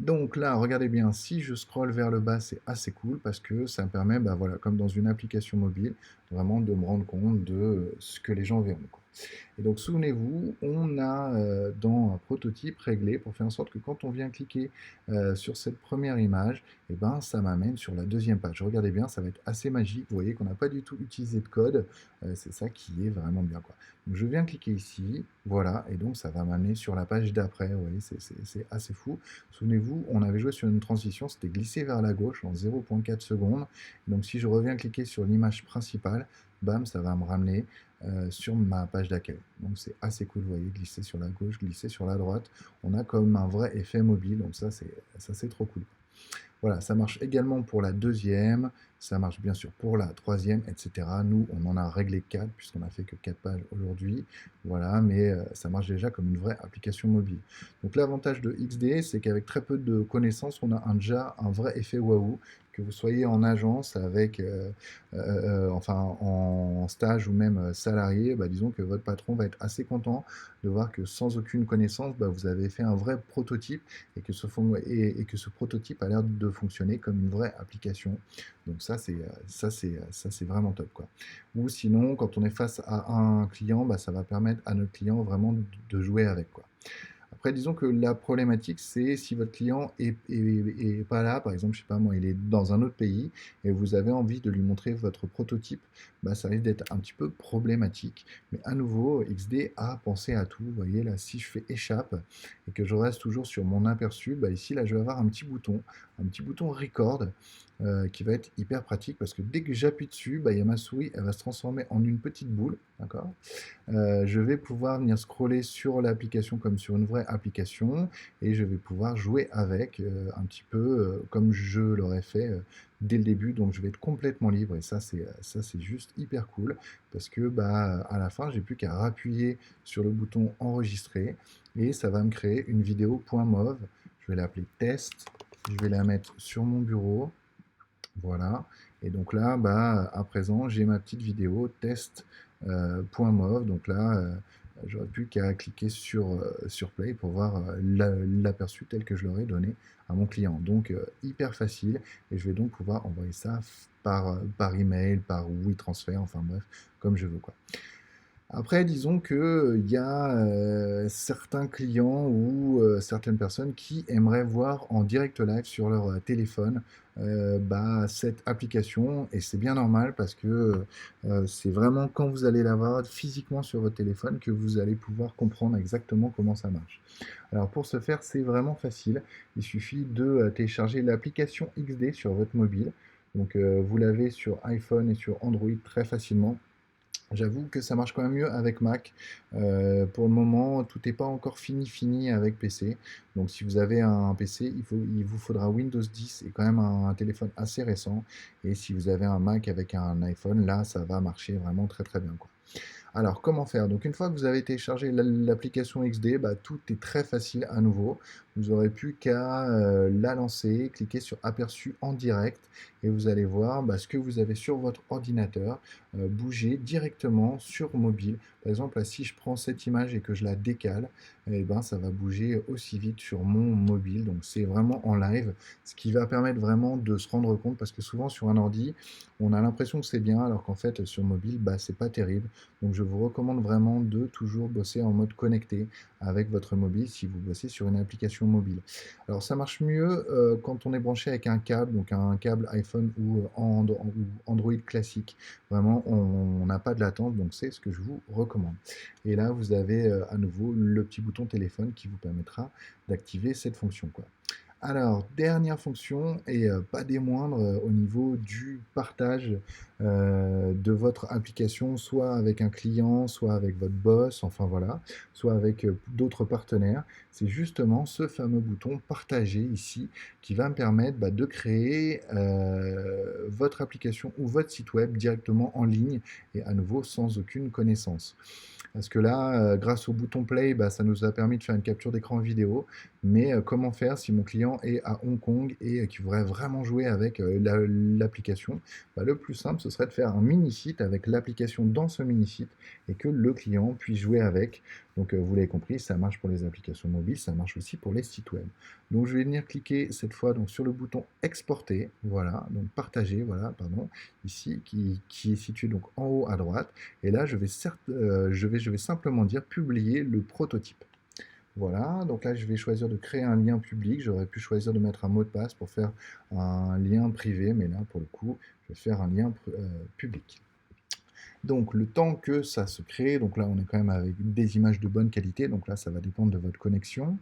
Donc là, regardez bien, si je scrolle vers le bas, c'est assez cool parce que ça me permet, voilà, comme dans une application mobile, vraiment de me rendre compte de ce que les gens verront, quoi. Et donc souvenez-vous, on a dans un prototype réglé pour faire en sorte que quand on vient cliquer sur cette première image, et ça m'amène sur la deuxième page. Regardez bien, ça va être assez magique. Vous voyez qu'on n'a pas du tout utilisé de code. C'est ça qui est vraiment bien, quoi. Donc je viens cliquer ici, voilà, et donc ça va m'amener sur la page d'après. Vous voyez, c'est assez fou. Souvenez-vous, on avait joué sur une transition, c'était glissé vers la gauche en 0,4 secondes. Donc si je reviens cliquer sur l'image principale, bam, ça va me ramener sur ma page d'accueil. Donc c'est assez cool, vous voyez, glisser sur la gauche, glisser sur la droite. On a comme un vrai effet mobile, donc ça c'est trop cool. Voilà, ça marche également pour la deuxième, ça marche bien sûr pour la troisième, etc. Nous, on en a réglé 4, puisqu'on a fait que 4 pages aujourd'hui. Voilà, mais ça marche déjà comme une vraie application mobile. Donc l'avantage de XD, c'est qu'avec très peu de connaissances, on a déjà un vrai effet waouh. Que vous soyez en agence avec, enfin en stage ou même salarié, disons que votre patron va être assez content de voir que sans aucune connaissance, vous avez fait un vrai prototype et que que ce prototype a l'air de fonctionner comme une vraie application. Donc ça c'est vraiment top, quoi. Ou sinon, quand on est face à un client, ça va permettre à notre client vraiment de jouer avec, quoi. Après, disons que la problématique, c'est si votre client est pas là, par exemple, je sais pas moi, il est dans un autre pays et vous avez envie de lui montrer votre prototype, ça risque d'être un petit peu problématique. Mais à nouveau, XD a pensé à tout. Vous voyez, là, si je fais échappe et que je reste toujours sur mon aperçu, ici, là, je vais avoir un petit bouton record qui va être hyper pratique parce que dès que j'appuie dessus, il y a ma souris, elle va se transformer en une petite boule, d'accord? Je vais pouvoir venir scroller sur l'application comme sur une vraie application et je vais pouvoir jouer avec un petit peu comme je l'aurais fait dès le début. Donc je vais être complètement libre et ça c'est juste hyper cool parce que à la fin j'ai plus qu'à appuyer sur le bouton enregistrer et ça va me créer une vidéo .mov. Je vais l'appeler test. Je vais la mettre sur mon bureau. Voilà. Et donc là, à présent, j'ai ma petite vidéo test .mov. Donc là, j'aurais plus qu'à cliquer sur Play pour voir l'aperçu tel que je l'aurais donné à mon client. Donc hyper facile. Et je vais donc pouvoir envoyer ça par email, par WeTransfer, enfin bref, comme je veux, quoi. Après, disons que il y a certains clients ou certaines personnes qui aimeraient voir en direct live sur leur téléphone cette application et c'est bien normal parce que c'est vraiment quand vous allez la voir physiquement sur votre téléphone que vous allez pouvoir comprendre exactement comment ça marche. Alors pour ce faire, c'est vraiment facile. Il suffit de télécharger l'application XD sur votre mobile. Donc vous l'avez sur iPhone et sur Android très facilement. J'avoue que ça marche quand même mieux avec Mac. Pour le moment, tout n'est pas encore fini avec PC. Donc si vous avez un PC, il vous faudra Windows 10 et quand même un téléphone assez récent. Et si vous avez un Mac avec un iPhone, là, ça va marcher vraiment très très bien, quoi. Alors, comment faire? Donc, une fois que vous avez téléchargé l'application XD, bah, tout est très facile à nouveau. Vous n'aurez plus qu'à la lancer, cliquer sur Aperçu en direct et vous allez voir bah, ce que vous avez sur votre ordinateur bouger directement sur mobile. Par exemple, là, si je prends cette image et que je la décale, eh ben, ça va bouger aussi vite sur mon mobile. Donc, c'est vraiment en live, ce qui va permettre vraiment de se rendre compte parce que souvent sur un ordi, on a l'impression que c'est bien alors qu'en fait, sur mobile, bah, c'est pas terrible. Donc je vous recommande vraiment de toujours bosser en mode connecté avec votre mobile si vous bossez sur une application mobile. Alors ça marche mieux quand on est branché avec un câble, donc un câble iPhone ou, ou Android classique. Vraiment, on n'a pas de latence, donc c'est ce que je vous recommande. Et là, vous avez à nouveau le petit bouton téléphone qui vous permettra d'activer cette fonction, quoi. Alors, dernière fonction, et pas des moindres, au niveau du partage de votre application, soit avec un client, soit avec votre boss, enfin voilà, soit avec d'autres partenaires. C'est justement ce fameux bouton partager ici qui va me permettre bah, de créer votre application ou votre site web directement en ligne et à nouveau sans aucune connaissance. Parce que là, grâce au bouton play, bah, ça nous a permis de faire une capture d'écran vidéo. Mais comment faire si mon client est à Hong Kong et qui voudrait vraiment jouer avec l'application? Bah, le plus simple, ce serait de faire un mini-site avec l'application dans ce mini-site et que le client puisse jouer avec. Donc vous l'avez compris, ça marche pour les applications mobiles, ça marche aussi pour les sites web. Donc je vais venir cliquer cette fois donc, sur le bouton exporter, voilà, donc partager, voilà, pardon, ici, qui est situé donc en haut à droite. Et là, je vais simplement dire publier le prototype. Voilà, donc là je vais choisir de créer un lien public. J'aurais pu choisir de mettre un mot de passe pour faire un lien privé, mais là pour le coup, je vais faire un lien public. Donc le temps que ça se crée, donc là on est quand même avec des images de bonne qualité, donc là ça va dépendre de votre connexion.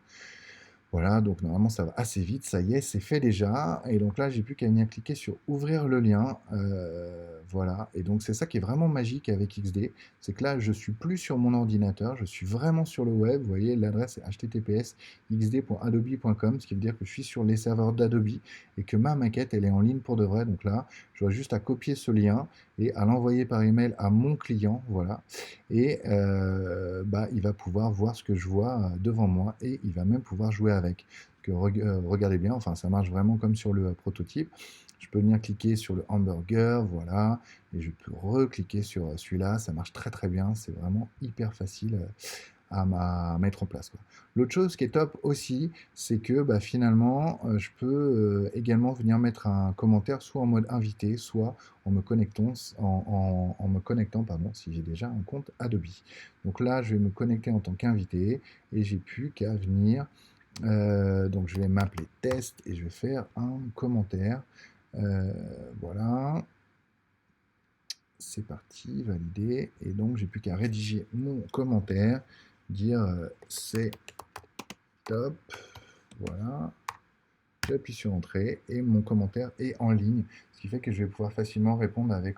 Voilà, donc normalement ça va assez vite, ça y est, c'est fait déjà. Et donc là, j'ai plus qu'à venir cliquer sur ouvrir le lien. Voilà, et donc c'est ça qui est vraiment magique avec XD, c'est que là, je suis plus sur mon ordinateur, je suis vraiment sur le web. Vous voyez, l'adresse est https://xd.adobe.com, ce qui veut dire que je suis sur les serveurs d'Adobe et que ma maquette, elle est en ligne pour de vrai. Donc là, j'aurais juste à copier ce lien et à l'envoyer par email à mon client, voilà. Et bah, il va pouvoir voir ce que je vois devant moi et il va même pouvoir jouer avec. Regardez bien, enfin ça marche vraiment comme sur le prototype. Je peux venir cliquer sur le hamburger, voilà, et je peux recliquer sur celui-là, ça marche très très bien, c'est vraiment hyper facile à mettre en place, quoi. L'autre chose qui est top aussi, c'est que bah, finalement, je peux également venir mettre un commentaire soit en mode invité, soit en me connectant pardon, si j'ai déjà un compte Adobe. Donc là, je vais me connecter en tant qu'invité et j'ai plus qu'à venir. Donc je vais m'appeler test et je vais faire un commentaire. Euh, voilà, c'est parti, validé. Et donc j'ai plus qu'à rédiger mon commentaire, dire c'est top, voilà. J'appuie sur entrée et mon commentaire est en ligne, ce qui fait que je vais pouvoir facilement répondre avec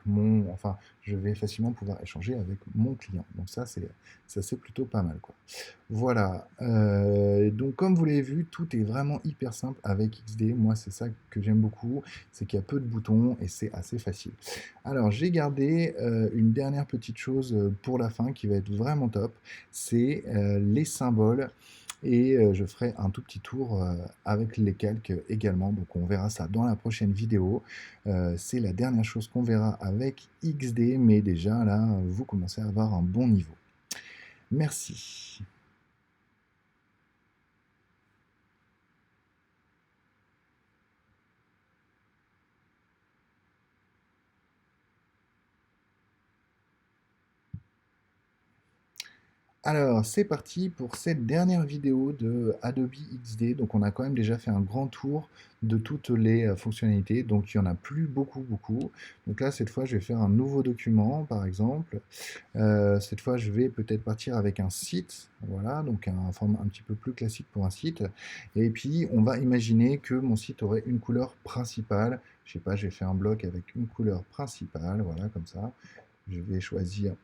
enfin, je vais facilement pouvoir échanger avec mon client. Donc ça c'est plutôt pas mal, quoi. Voilà. Donc comme vous l'avez vu, tout est vraiment hyper simple avec XD. Moi, c'est ça que j'aime beaucoup, c'est qu'il y a peu de boutons et c'est assez facile. Alors, j'ai gardé une dernière petite chose pour la fin qui va être vraiment top, c'est les symboles. Et je ferai un tout petit tour avec les calques également. Donc on verra ça dans la prochaine vidéo. C'est la dernière chose qu'on verra avec XD, mais déjà là, vous commencez à avoir un bon niveau. Merci. Alors, c'est parti pour cette dernière vidéo de Adobe XD. Donc, on a quand même déjà fait un grand tour de toutes les fonctionnalités. Donc, il y en a plus beaucoup, beaucoup. Donc là, cette fois, je vais faire un nouveau document, par exemple. Cette fois, je vais peut-être partir avec un site. Voilà, donc un format un petit peu plus classique pour un site. Et puis, on va imaginer que mon site aurait une couleur principale. Je sais pas, j'ai fait un bloc avec une couleur principale. Voilà, comme ça. Je vais choisir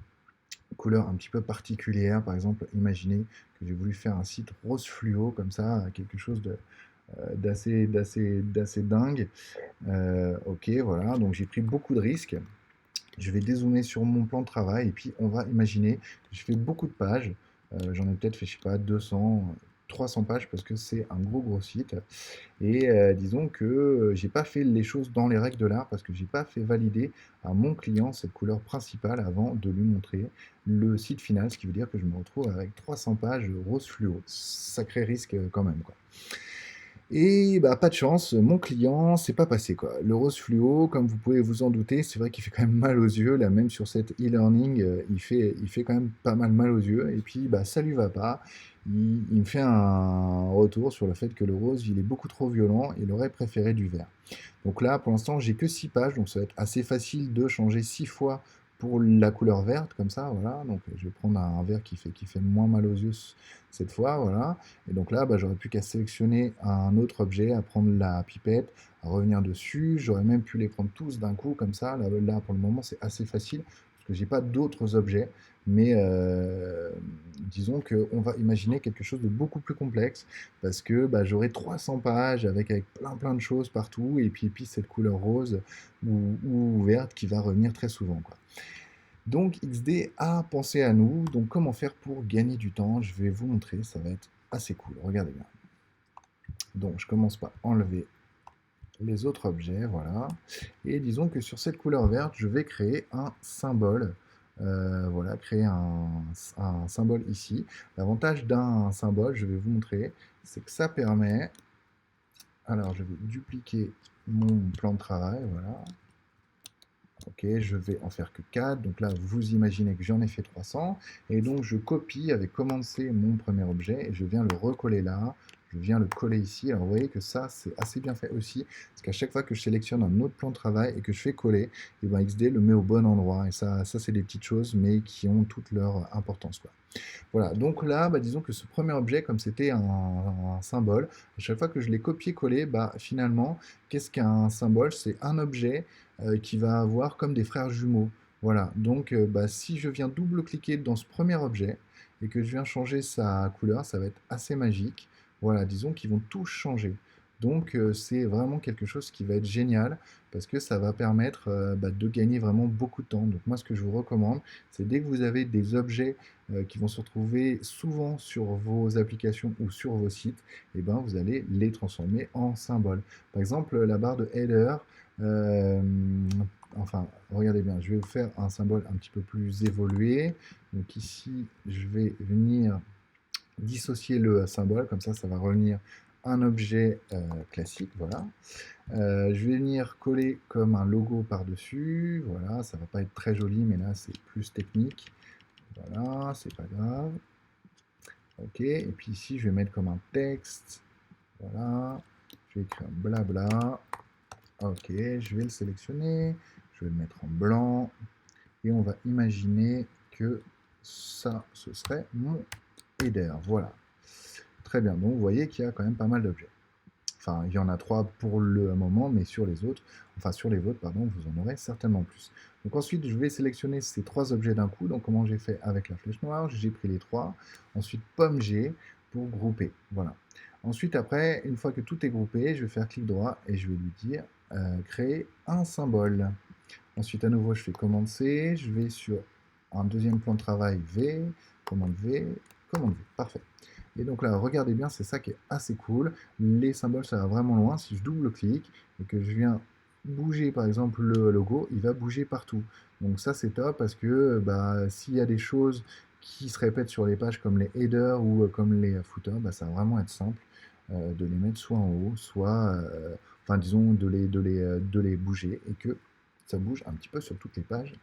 couleur un petit peu particulière. Par exemple, imaginez que j'ai voulu faire un site rose fluo comme ça, quelque chose d'assez dingue. Ok, voilà, donc j'ai pris beaucoup de risques. Je vais dézoomer sur mon plan de travail et puis on va imaginer, je fais beaucoup de pages, j'en ai peut-être fait, je sais pas, 200, 300 pages parce que c'est un gros site. Et disons que j'ai pas fait les choses dans les règles de l'art parce que j'ai pas fait valider à mon client cette couleur principale avant de lui montrer le site final, ce qui veut dire que je me retrouve avec 300 pages rose fluo. Sacré risque quand même, quoi. Et bah, pas de chance, mon client, c'est pas passé quoi. Le rose fluo, comme vous pouvez vous en douter, c'est vrai qu'il fait quand même mal aux yeux. Là, même sur cette e-learning, il fait quand même pas mal mal aux yeux. Et puis, bah, ça lui va pas. Il me fait un retour sur le fait que le rose, il est beaucoup trop violent. Il aurait préféré du vert. Donc là, pour l'instant, j'ai que 6 pages, donc ça va être assez facile de changer 6 fois pour la couleur verte, comme ça, voilà. Donc je vais prendre un vert qui fait moins mal aux yeux cette fois, voilà. Et donc là, bah, j'aurais plus qu'à sélectionner un autre objet, à prendre la pipette, à revenir dessus. J'aurais même pu les prendre tous d'un coup, comme ça. Là, pour le moment, c'est assez facile, parce que j'ai pas d'autres objets. Mais disons qu'on va imaginer quelque chose de beaucoup plus complexe parce que bah, j'aurai 300 pages avec plein de choses partout et puis cette couleur rose ou verte qui va revenir très souvent, quoi. Donc XD a pensé à nous, donc comment faire pour gagner du temps? Je vais vous montrer, ça va être assez cool, regardez bien. Donc je commence par enlever les autres objets, voilà. Et disons que sur cette couleur verte, je vais créer un symbole. Voilà, créer un symbole ici. L'avantage d'un symbole, je vais vous montrer, c'est que ça permet. Alors, je vais dupliquer mon plan de travail, voilà. Ok, je vais en faire que 4. Donc là, vous imaginez que j'en ai fait 300. Et donc, je copie avec commande C mon premier objet et je viens le recoller là. Je viens le coller ici. Alors, vous voyez que ça, c'est assez bien fait aussi. Parce qu'à chaque fois que je sélectionne un autre plan de travail et que je fais coller, et ben XD le met au bon endroit. Et ça c'est des petites choses, mais qui ont toute leur importance, quoi. Voilà, donc là, bah, disons que ce premier objet, comme c'était un symbole, à chaque fois que je l'ai copié-collé, bah, finalement, qu'est-ce qu'un symbole? C'est un objet qui va avoir comme des frères jumeaux. Voilà, donc bah, si je viens double-cliquer dans ce premier objet et que je viens changer sa couleur, ça va être assez magique. Voilà, disons qu'ils vont tous changer. Donc c'est vraiment quelque chose qui va être génial parce que ça va permettre bah, de gagner vraiment beaucoup de temps. Donc moi ce que je vous recommande, c'est dès que vous avez des objets qui vont se retrouver souvent sur vos applications ou sur vos sites, et ben vous allez les transformer en symboles. Par exemple, la barre de header, euh, enfin, regardez bien, je vais vous faire un symbole un petit peu plus évolué. Donc ici, je vais venir dissocier le symbole, comme ça va revenir un objet classique, voilà. Je vais venir coller comme un logo par-dessus, voilà, ça va pas être très joli, mais là c'est plus technique. Voilà, c'est pas grave. Ok, et puis ici, je vais mettre comme un texte. Voilà, je vais écrire blabla. Ok, je vais le sélectionner. Je vais le mettre en blanc. Et on va imaginer que ça, ce serait mon header. Voilà. Très bien, donc vous voyez qu'il y a quand même pas mal d'objets. Enfin, il y en a 3 pour le moment, mais sur les autres, enfin sur les vôtres, pardon, vous en aurez certainement plus. Donc ensuite, je vais sélectionner ces 3 objets d'un coup. Donc comment j'ai fait avec la flèche noire, j'ai pris les 3. Ensuite, pomme G pour grouper. Voilà. Ensuite, après, une fois que tout est groupé, je vais faire clic droit et je vais lui dire créer un symbole. Ensuite, à nouveau, je fais commande C, je vais sur un deuxième plan de travail V, commande V, commande V. Parfait. Et donc là, regardez bien, c'est ça qui est assez cool. Les symboles, ça va vraiment loin. Si je double-clique et que je viens bouger, par exemple, le logo, il va bouger partout. Donc ça, c'est top parce que bah, s'il y a des choses qui se répètent sur les pages comme les headers ou comme les footers, bah, ça va vraiment être simple de les mettre soit en haut, soit, enfin disons, de les bouger et que ça bouge un petit peu sur toutes les pages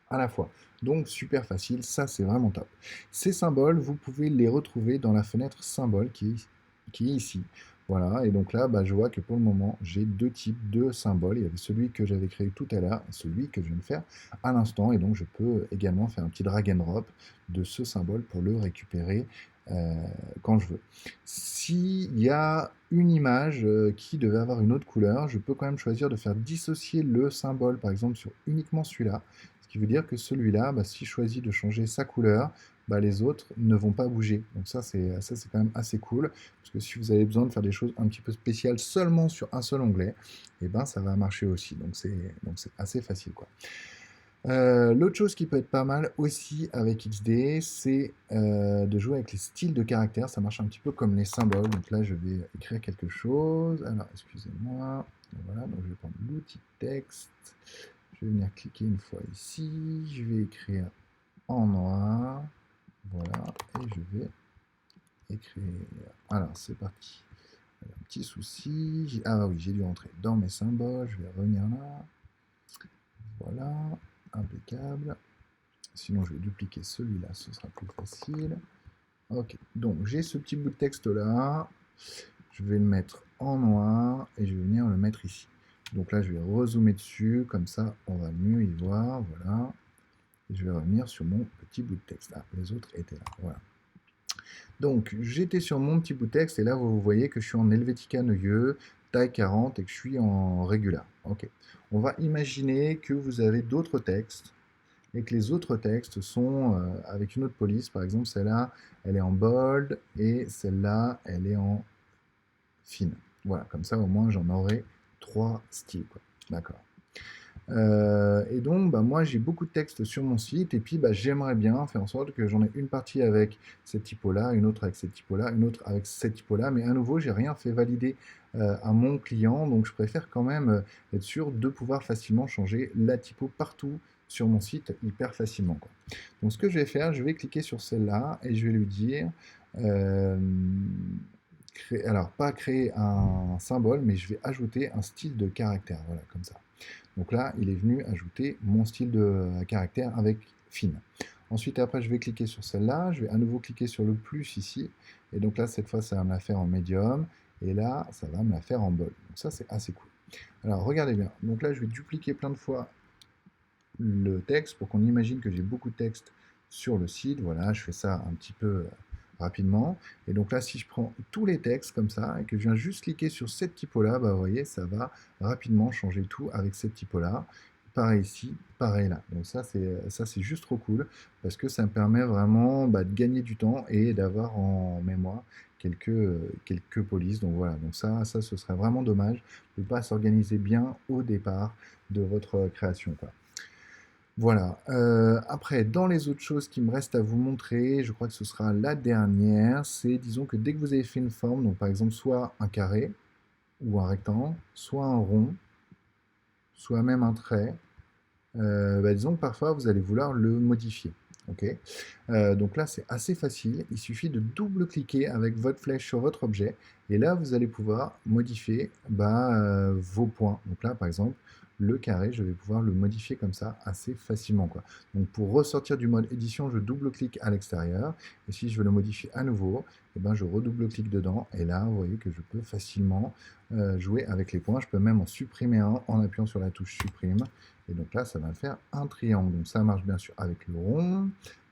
à la fois. Donc super facile, ça c'est vraiment top. Ces symboles, vous pouvez les retrouver dans la fenêtre symbole qui est ici. Voilà, et donc là, bah, je vois que pour le moment, j'ai 2 types de symboles. Il y avait celui que j'avais créé tout à l'heure et celui que je viens de faire à l'instant. Et donc, je peux également faire un petit drag and drop de ce symbole pour le récupérer euh, quand je veux. S'il y a une image qui devait avoir une autre couleur, je peux quand même choisir de faire dissocier le symbole, par exemple, sur uniquement celui-là, ce qui veut dire que celui-là, bah, si je choisis de changer sa couleur, bah, les autres ne vont pas bouger. Donc ça, c'est quand même assez cool, parce que si vous avez besoin de faire des choses un petit peu spéciales seulement sur un seul onglet, et ben ça va marcher aussi. Donc c'est assez facile, quoi. L'autre chose qui peut être pas mal aussi avec XD, c'est de jouer avec les styles de caractères. Ça marche un petit peu comme les symboles. Donc là, je vais écrire quelque chose. Alors, excusez-moi. Voilà, donc je vais prendre l'outil texte. Je vais venir cliquer une fois ici. Je vais écrire en noir. Voilà, et je vais écrire. Alors, c'est parti. Un petit souci. Ah oui, j'ai dû rentrer dans mes symboles. Je vais revenir là. Voilà, impeccable. Sinon, je vais dupliquer celui-là, ce sera plus facile. Ok, donc j'ai ce petit bout de texte là. Je vais le mettre en noir et je vais venir le mettre ici. Donc là, je vais rezoomer dessus, comme ça, on va mieux y voir. Voilà. Et je vais revenir sur mon petit bout de texte. Ah, les autres étaient là. Voilà. Donc, j'étais sur mon petit bout de texte et là, vous voyez que je suis en Helvetica Neue, taille 40 et que je suis en Regular. Ok. On va imaginer que vous avez d'autres textes et que les autres textes sont avec une autre police. Par exemple, celle-là, elle est en bold et celle-là, elle est en fine. Voilà, comme ça, au moins, j'en aurai 3 styles, quoi. D'accord. Et donc, bah, moi, j'ai beaucoup de textes sur mon site et puis bah, j'aimerais bien faire en sorte que j'en ai une partie avec cette typo-là, une autre avec cette typo-là, une autre avec cette typo-là, mais à nouveau, j'ai rien fait valider à mon client, donc je préfère quand même être sûr de pouvoir facilement changer la typo partout sur mon site hyper facilement, quoi. Donc, ce que je vais faire, je vais cliquer sur celle-là et je vais lui dire, euh, alors pas créer un symbole, mais je vais ajouter un style de caractère, voilà, comme ça. Donc là, il est venu ajouter mon style de caractère avec fine. Ensuite, après, je vais cliquer sur celle-là. Je vais à nouveau cliquer sur le plus ici. Et donc là, cette fois, ça va me la faire en médium. Et là, ça va me la faire en bold. Donc ça, c'est assez cool. Alors, regardez bien. Donc là, je vais dupliquer plein de fois le texte pour qu'on imagine que j'ai beaucoup de texte sur le site. Voilà, je fais ça un petit peu rapidement. Et donc là, si je prends tous les textes comme ça et que je viens juste cliquer sur cette typo-là, bah, vous voyez, ça va rapidement changer tout avec cette typo-là. Pareil ici, pareil là. Donc ça c'est juste trop cool parce que ça me permet vraiment bah, de gagner du temps et d'avoir en mémoire quelques polices. Donc voilà, donc ça ce serait vraiment dommage de ne pas s'organiser bien au départ de votre création, quoi. Voilà. Après, dans les autres choses qui me restent à vous montrer, je crois que ce sera la dernière, c'est disons que dès que vous avez fait une forme, donc par exemple soit un carré ou un rectangle, soit un rond, soit même un trait, bah, disons que parfois vous allez vouloir le modifier. Ok. Donc là, c'est assez facile. Il suffit de double-cliquer avec votre flèche sur votre objet. Et là, vous allez pouvoir modifier bah, vos points. Donc là, par exemple, le carré, je vais pouvoir le modifier comme ça assez facilement, quoi. Donc pour ressortir du mode édition, je double-clique à l'extérieur. Et si je veux le modifier à nouveau, eh ben, je redouble-clique dedans. Et là, vous voyez que je peux facilement jouer avec les points. Je peux même en supprimer un en appuyant sur la touche supprime. Et donc là, ça va faire un triangle. Donc ça marche bien sûr avec le rond.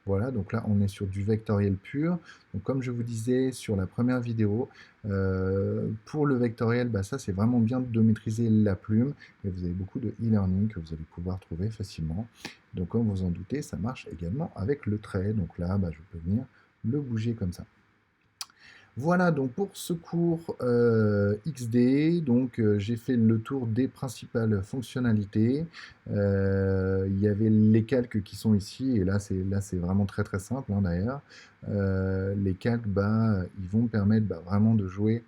Voilà, donc là on est sur du vectoriel pur. Donc comme je vous disais sur la première vidéo, pour le vectoriel, bah, ça c'est vraiment bien de maîtriser la plume. Et vous avez beaucoup de e-learning que vous allez pouvoir trouver facilement. Donc comme vous en doutez, ça marche également avec le trait. Donc là, bah, je peux venir le bouger comme ça. Voilà donc pour ce cours XD, donc j'ai fait le tour des principales fonctionnalités. Il y avait les calques qui sont ici, et là c'est vraiment très très simple hein, d'ailleurs. Les calques, bah, ils vont me permettre bah, vraiment de jouer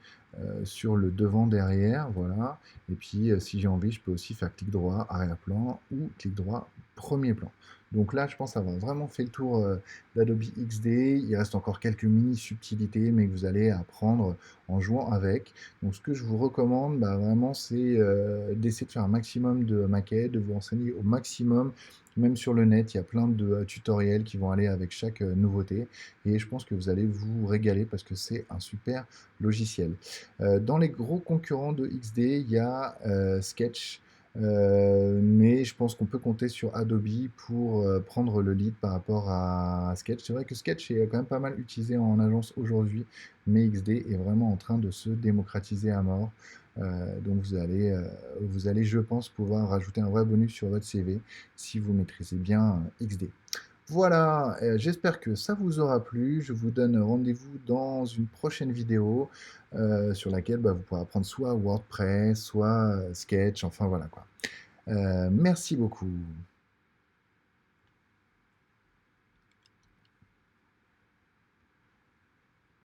sur le devant derrière, voilà. Et puis si j'ai envie, je peux aussi faire clic droit arrière-plan ou clic droit premier plan. Donc là, je pense avoir vraiment fait le tour d'Adobe XD. Il reste encore quelques mini subtilités, mais que vous allez apprendre en jouant avec. Donc ce que je vous recommande, bah, vraiment, c'est d'essayer de faire un maximum de maquettes, de vous renseigner au maximum. Même sur le net, il y a plein de tutoriels qui vont aller avec chaque nouveauté. Et je pense que vous allez vous régaler parce que c'est un super logiciel. Dans les gros concurrents de XD, il y a Sketch. Mais je pense qu'on peut compter sur Adobe pour prendre le lead par rapport à Sketch. C'est vrai que Sketch est quand même pas mal utilisé en agence aujourd'hui, mais XD est vraiment en train de se démocratiser à mort. Donc vous allez, je pense, pouvoir rajouter un vrai bonus sur votre CV si vous maîtrisez bien XD. Voilà, j'espère que ça vous aura plu. Je vous donne rendez-vous dans une prochaine vidéo sur laquelle bah, vous pourrez apprendre soit WordPress, soit Sketch, enfin voilà quoi. Merci beaucoup.